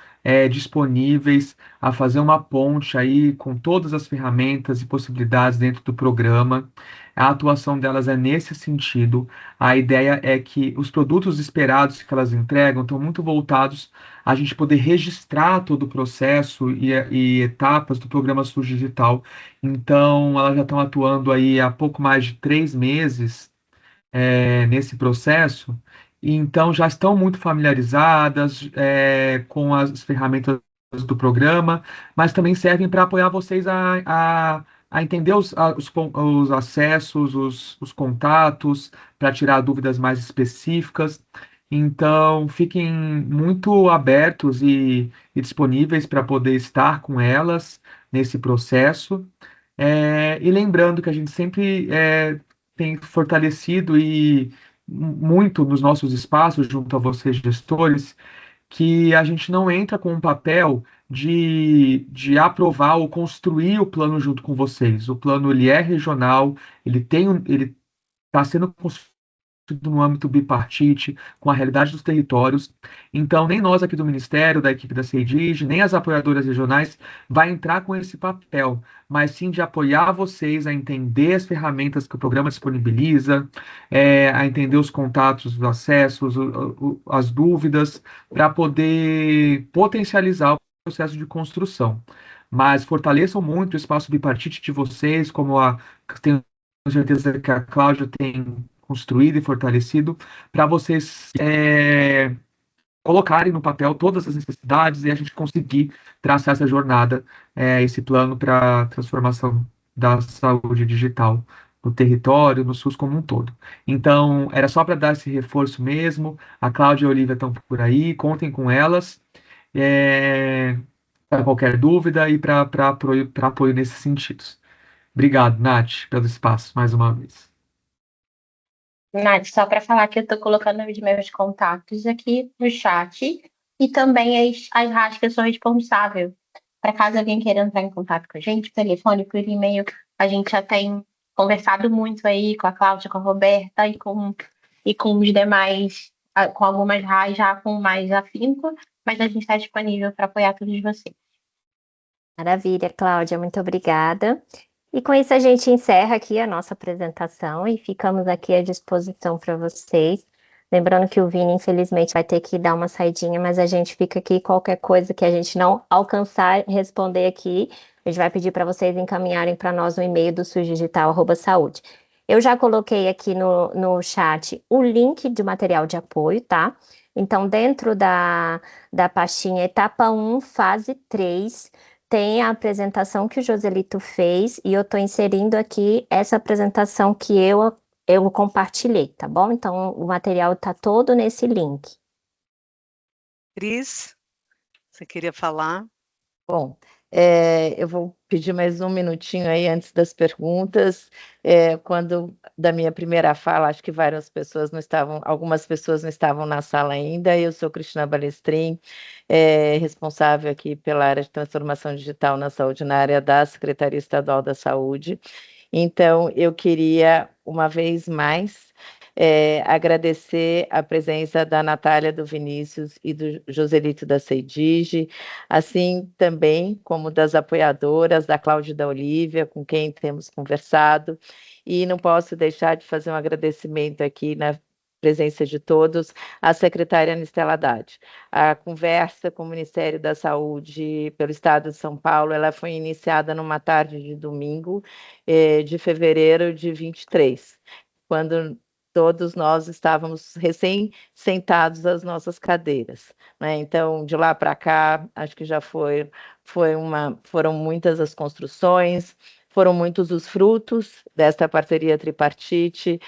disponíveis a fazer uma ponte aí com todas as ferramentas e possibilidades dentro do programa. A atuação delas é nesse sentido. A ideia é que os produtos esperados que elas entregam estão muito voltados a gente poder registrar todo o processo e etapas do programa SUS Digital. Então, elas já estão atuando aí há pouco mais de 3 meses nesse processo, e então já estão muito familiarizadas com as ferramentas do programa, mas também servem para apoiar vocês a entender os acessos, os contatos, para tirar dúvidas mais específicas. Então, fiquem muito abertos e disponíveis para poder estar com elas nesse processo. E lembrando que a gente sempre tem fortalecido e muito nos nossos espaços, junto a vocês, gestores, que a gente não entra com um papel de aprovar ou construir o plano junto com vocês. O plano ele é regional, ele está sendo construído no âmbito bipartite, com a realidade dos territórios. Então, nem nós aqui do Ministério, da equipe da CEDIG, nem as apoiadoras regionais vai entrar com esse papel, mas sim de apoiar vocês a entender as ferramentas que o programa disponibiliza, a entender os contatos, os acessos, as dúvidas, para poder potencializar o processo de construção. Mas fortaleçam muito o espaço bipartite de vocês, como tenho certeza que a Cláudia tem construído e fortalecido, para vocês colocarem no papel todas as necessidades e a gente conseguir traçar essa jornada, esse plano para a transformação da saúde digital no território, no SUS como um todo. Então, era só para dar esse reforço mesmo. A Cláudia e a Olivia estão por aí, contem com elas para qualquer dúvida e para apoio nesses sentidos. Obrigado, Nath, pelo espaço, mais uma vez. Nath, só para falar que eu estou colocando os meus contatos aqui no chat e também as rádios que eu sou responsável. Para caso alguém queira entrar em contato com a gente, por telefone, por e-mail, a gente já tem conversado muito aí com a Cláudia, com a Roberta e com os demais, com algumas rádios já com mais afinco, mas a gente está disponível para apoiar todos vocês. Maravilha, Cláudia, muito obrigada. E com isso a gente encerra aqui a nossa apresentação e ficamos aqui à disposição para vocês. Lembrando que o Vini, infelizmente, vai ter que dar uma saidinha, mas a gente fica aqui, qualquer coisa que a gente não alcançar responder aqui, a gente vai pedir para vocês encaminharem para nós no e-mail do sujdigital@saúde. Eu já coloquei aqui no chat o link de material de apoio, tá? Então, dentro da pastinha etapa 1, fase 3, tem a apresentação que o Joselito fez e eu estou inserindo aqui essa apresentação que eu compartilhei, tá bom? Então, o material está todo nesse link. Cris, você queria falar? Bom, eu vou pedir mais um minutinho aí antes das perguntas. Quando da minha primeira fala, acho que algumas pessoas não estavam na sala ainda. Eu sou Cristina Balestrin, responsável aqui pela área de transformação digital na saúde, na área da Secretaria Estadual da Saúde. Então, eu queria, uma vez mais, agradecer a presença da Natália, do Vinícius e do Joselito da CEDIGE, assim também como das apoiadoras, da Cláudia e da Olívia, com quem temos conversado, e não posso deixar de fazer um agradecimento aqui na presença de todos, à secretária Anistela Haddad. A conversa com o Ministério da Saúde pelo Estado de São Paulo, ela foi iniciada numa tarde de domingo, de fevereiro de 23, quando todos nós estávamos recém-sentados às nossas cadeiras, né? Então, de lá para cá, acho que já foram muitas as construções, foram muitos os frutos desta parceria tripartite.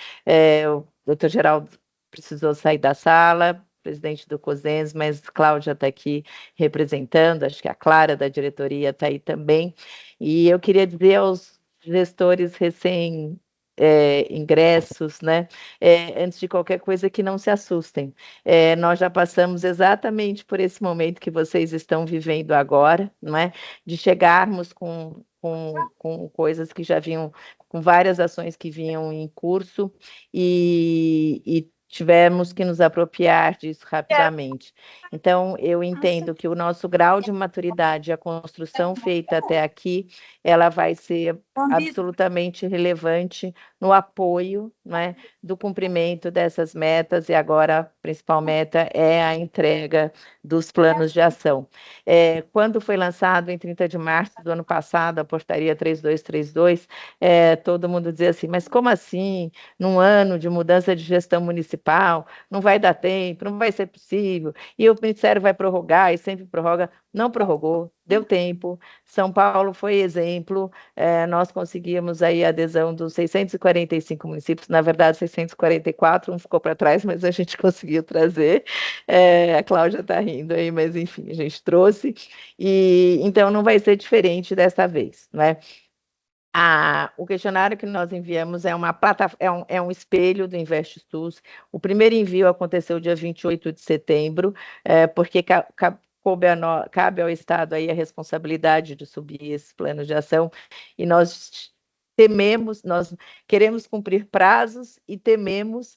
O doutor Geraldo precisou sair da sala, presidente do COSENS, mas Cláudia está aqui representando, acho que a Clara da diretoria está aí também, e eu queria dizer aos gestores ingressos, né? Antes de qualquer coisa, que não se assustem. Nós já passamos exatamente por esse momento que vocês estão vivendo agora, não é? De chegarmos com coisas que já vinham, com várias ações que vinham em curso, e tivemos que nos apropriar disso rapidamente. Então, eu entendo que o nosso grau de maturidade, a construção feita até aqui, ela vai ser absolutamente relevante no apoio, né, do cumprimento dessas metas, e agora a principal meta é a entrega dos planos de ação. Quando foi lançado em 30 de março do ano passado, a portaria 3232, todo mundo dizia assim, mas como assim, num ano de mudança de gestão municipal, não vai dar tempo, não vai ser possível, e o Ministério vai prorrogar, e sempre prorroga. Não prorrogou, deu tempo. São Paulo foi exemplo, nós conseguimos aí a adesão dos 645 municípios, na verdade 644, um ficou para trás, mas a gente conseguiu trazer. A Cláudia está rindo aí, mas enfim, a gente trouxe, e então não vai ser diferente dessa vez, né? O questionário que nós enviamos é um espelho do InvestSUS. O primeiro envio aconteceu dia 28 de setembro, porque cabe ao Estado aí a responsabilidade de subir esses planos de ação, e nós queremos cumprir prazos e tememos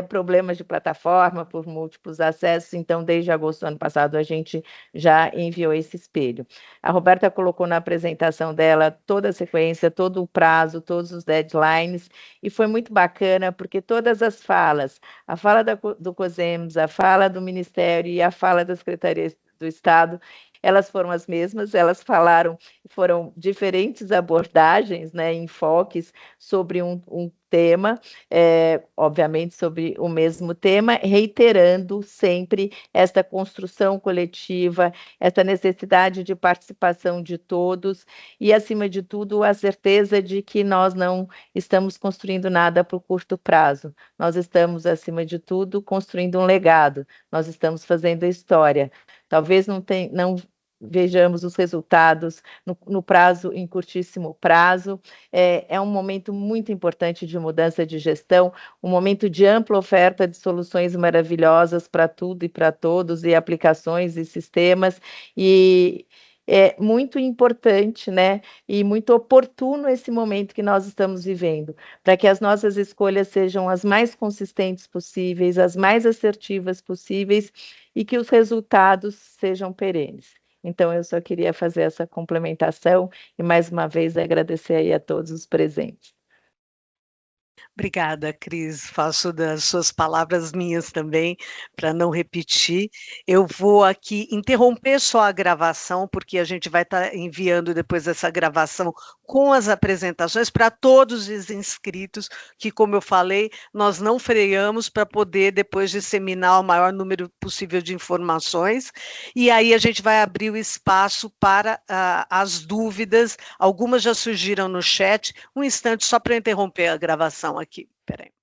problemas de plataforma por múltiplos acessos. Então, desde agosto do ano passado, a gente já enviou esse espelho. A Roberta colocou na apresentação dela toda a sequência, todo o prazo, todos os deadlines, e foi muito bacana, porque todas as falas, a fala do COSEMS, a fala do Ministério e a fala da Secretaria do Estado, elas foram as mesmas, elas foram diferentes abordagens, né, enfoques sobre um tema, obviamente sobre o mesmo tema, reiterando sempre esta construção coletiva, essa necessidade de participação de todos e, acima de tudo, a certeza de que nós não estamos construindo nada por curto prazo, nós estamos, acima de tudo, construindo um legado, nós estamos fazendo história. Talvez não vejamos os resultados no prazo, em curtíssimo prazo. É um momento muito importante de mudança de gestão, um momento de ampla oferta de soluções maravilhosas para tudo e para todos, e aplicações e sistemas, e é muito importante, né, e muito oportuno esse momento que nós estamos vivendo, para que as nossas escolhas sejam as mais consistentes possíveis, as mais assertivas possíveis, e que os resultados sejam perenes. Então, eu só queria fazer essa complementação e, mais uma vez, agradecer aí a todos os presentes. Obrigada, Cris. Faço das suas palavras minhas também, para não repetir. Eu vou aqui interromper só a gravação, porque a gente vai estar enviando depois essa gravação com as apresentações para todos os inscritos, que, como eu falei, nós não freamos para poder depois disseminar o maior número possível de informações, e aí a gente vai abrir o espaço para as dúvidas. Algumas já surgiram no chat. Um instante só para interromper a gravação aqui. Peraí.